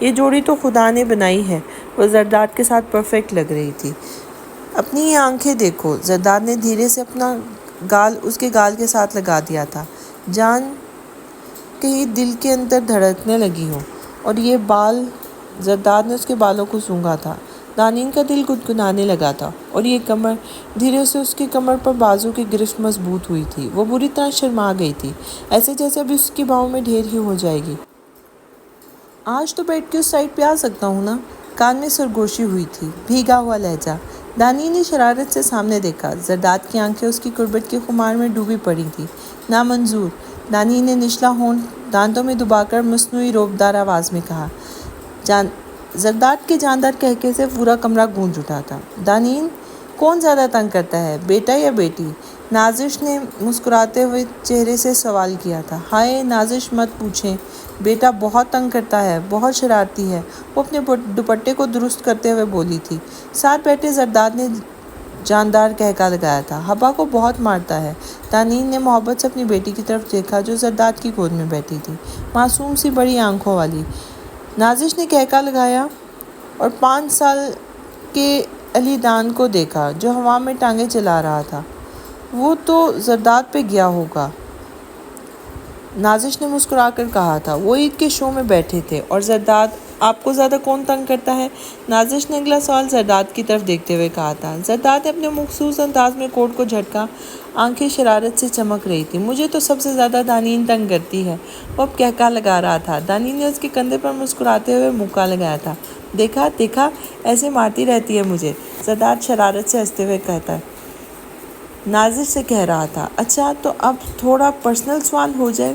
یہ جوڑی تو خدا نے بنائی ہے۔ وہ زرداد کے ساتھ پرفیکٹ لگ رہی تھی۔ اپنی یہ آنکھیں دیکھو، زرداد نے دھیرے سے اپنا گال اس کے گال کے ساتھ لگا دیا تھا، جان کہیں دل کے اندر دھڑکنے لگی ہو۔ اور یہ بال، زرداد نے اس کے بالوں کو سونگھا تھا۔ دانین کا دل گنگنانے لگا تھا، اور یہ کمر، دھیرے سے اس کی کمر پر بازو کی گرفت مضبوط ہوئی تھی۔ وہ بری طرح شرما گئی تھی، ایسے جیسے ابھی اس کی باہوں میں ڈھیر ہی ہو جائے گی۔ آج تو بیڈ کی اس سائڈ پہ آ سکتا ہوں نا؟ کان میں سرگوشی ہوئی تھی، بھیگا ہوا لہجہ۔ دانین نے شرارت سے سامنے دیکھا۔ زرداد کی آنکھیں اس کی قربت کی خمار میں ڈوبی پڑی تھیں۔ نامنظور، دانین نے نچلا ہونٹ دانتوں میں دبا کر مصنوعی روبدار آواز میں کہا۔ زرداد کے جاندار کہکے سے پورا کمرہ گونج اٹھا تھا۔ دانین، کون زیادہ تنگ کرتا ہے، بیٹا یا بیٹی؟ نازش نے مسکراتے ہوئے چہرے سے سوال کیا تھا۔ ہائے نازش، مت پوچھیں، بیٹا بہت تنگ کرتا ہے، بہت شرارتی ہے، وہ اپنے دوپٹے کو درست کرتے ہوئے بولی تھی۔ ساتھ بیٹھے زرداد نے جاندار کہکا لگایا تھا۔ حبا کو بہت مارتا ہے۔ دانین نے محبت سے اپنی بیٹی کی طرف دیکھا جو زرداد کی گود میں بیٹھی تھی، معصوم سی بڑی آنکھوں والی۔ نازش نے کہکا لگایا اور 5 سال کے علی دان کو دیکھا جو ہوا میں ٹانگیں چلا رہا تھا۔ وہ تو زرداد پہ گیا ہوگا، نازش نے مسکرا کر کہا تھا۔ وہ عید کے شو میں بیٹھے تھے۔ اور زرداد، آپ کو زیادہ کون تنگ کرتا ہے؟ نازش نے اگلا سوال زرداد کی طرف دیکھتے ہوئے کہا تھا۔ زرداد نے اپنے مخصوص انداز میں کوٹ کو جھٹکا، آنکھیں شرارت سے چمک رہی تھیں۔ مجھے تو سب سے زیادہ دانین تنگ کرتی ہے۔ وہ اب کہکا لگا رہا تھا۔ دانین نے اس کے کندھے پر مسکراتے ہوئے مکہ لگایا تھا۔ دیکھا، ایسے مارتی رہتی ہے مجھے، زرداد شرارت سے ہنستے ہوئے کہتا نازش سے کہہ رہا تھا۔ اچھا، تو اب تھوڑا پرسنل سوال ہو جائے؟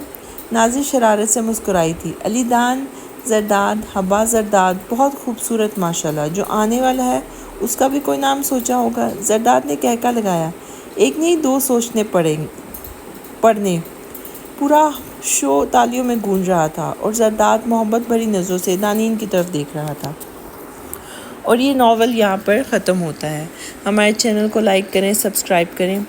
نازش شرارت سے مسکرائی تھی۔ علی دان، زرداد، حبا زرداد بہت خوبصورت ماشاءاللہ، جو آنے والا ہے اس کا بھی کوئی نام سوچا ہوگا؟ زرداد نے کہکا لگایا۔ ایک نہیں، 2 سوچنے پڑنے۔ پورا شو تالیوں میں گونج رہا تھا اور زرداد محبت بھری نظروں سے دانین کی طرف دیکھ رہا تھا۔ اور یہ ناول یہاں پر ختم ہوتا ہے۔ ہمارے چینل کو لائک کریں، سبسکرائب کریں۔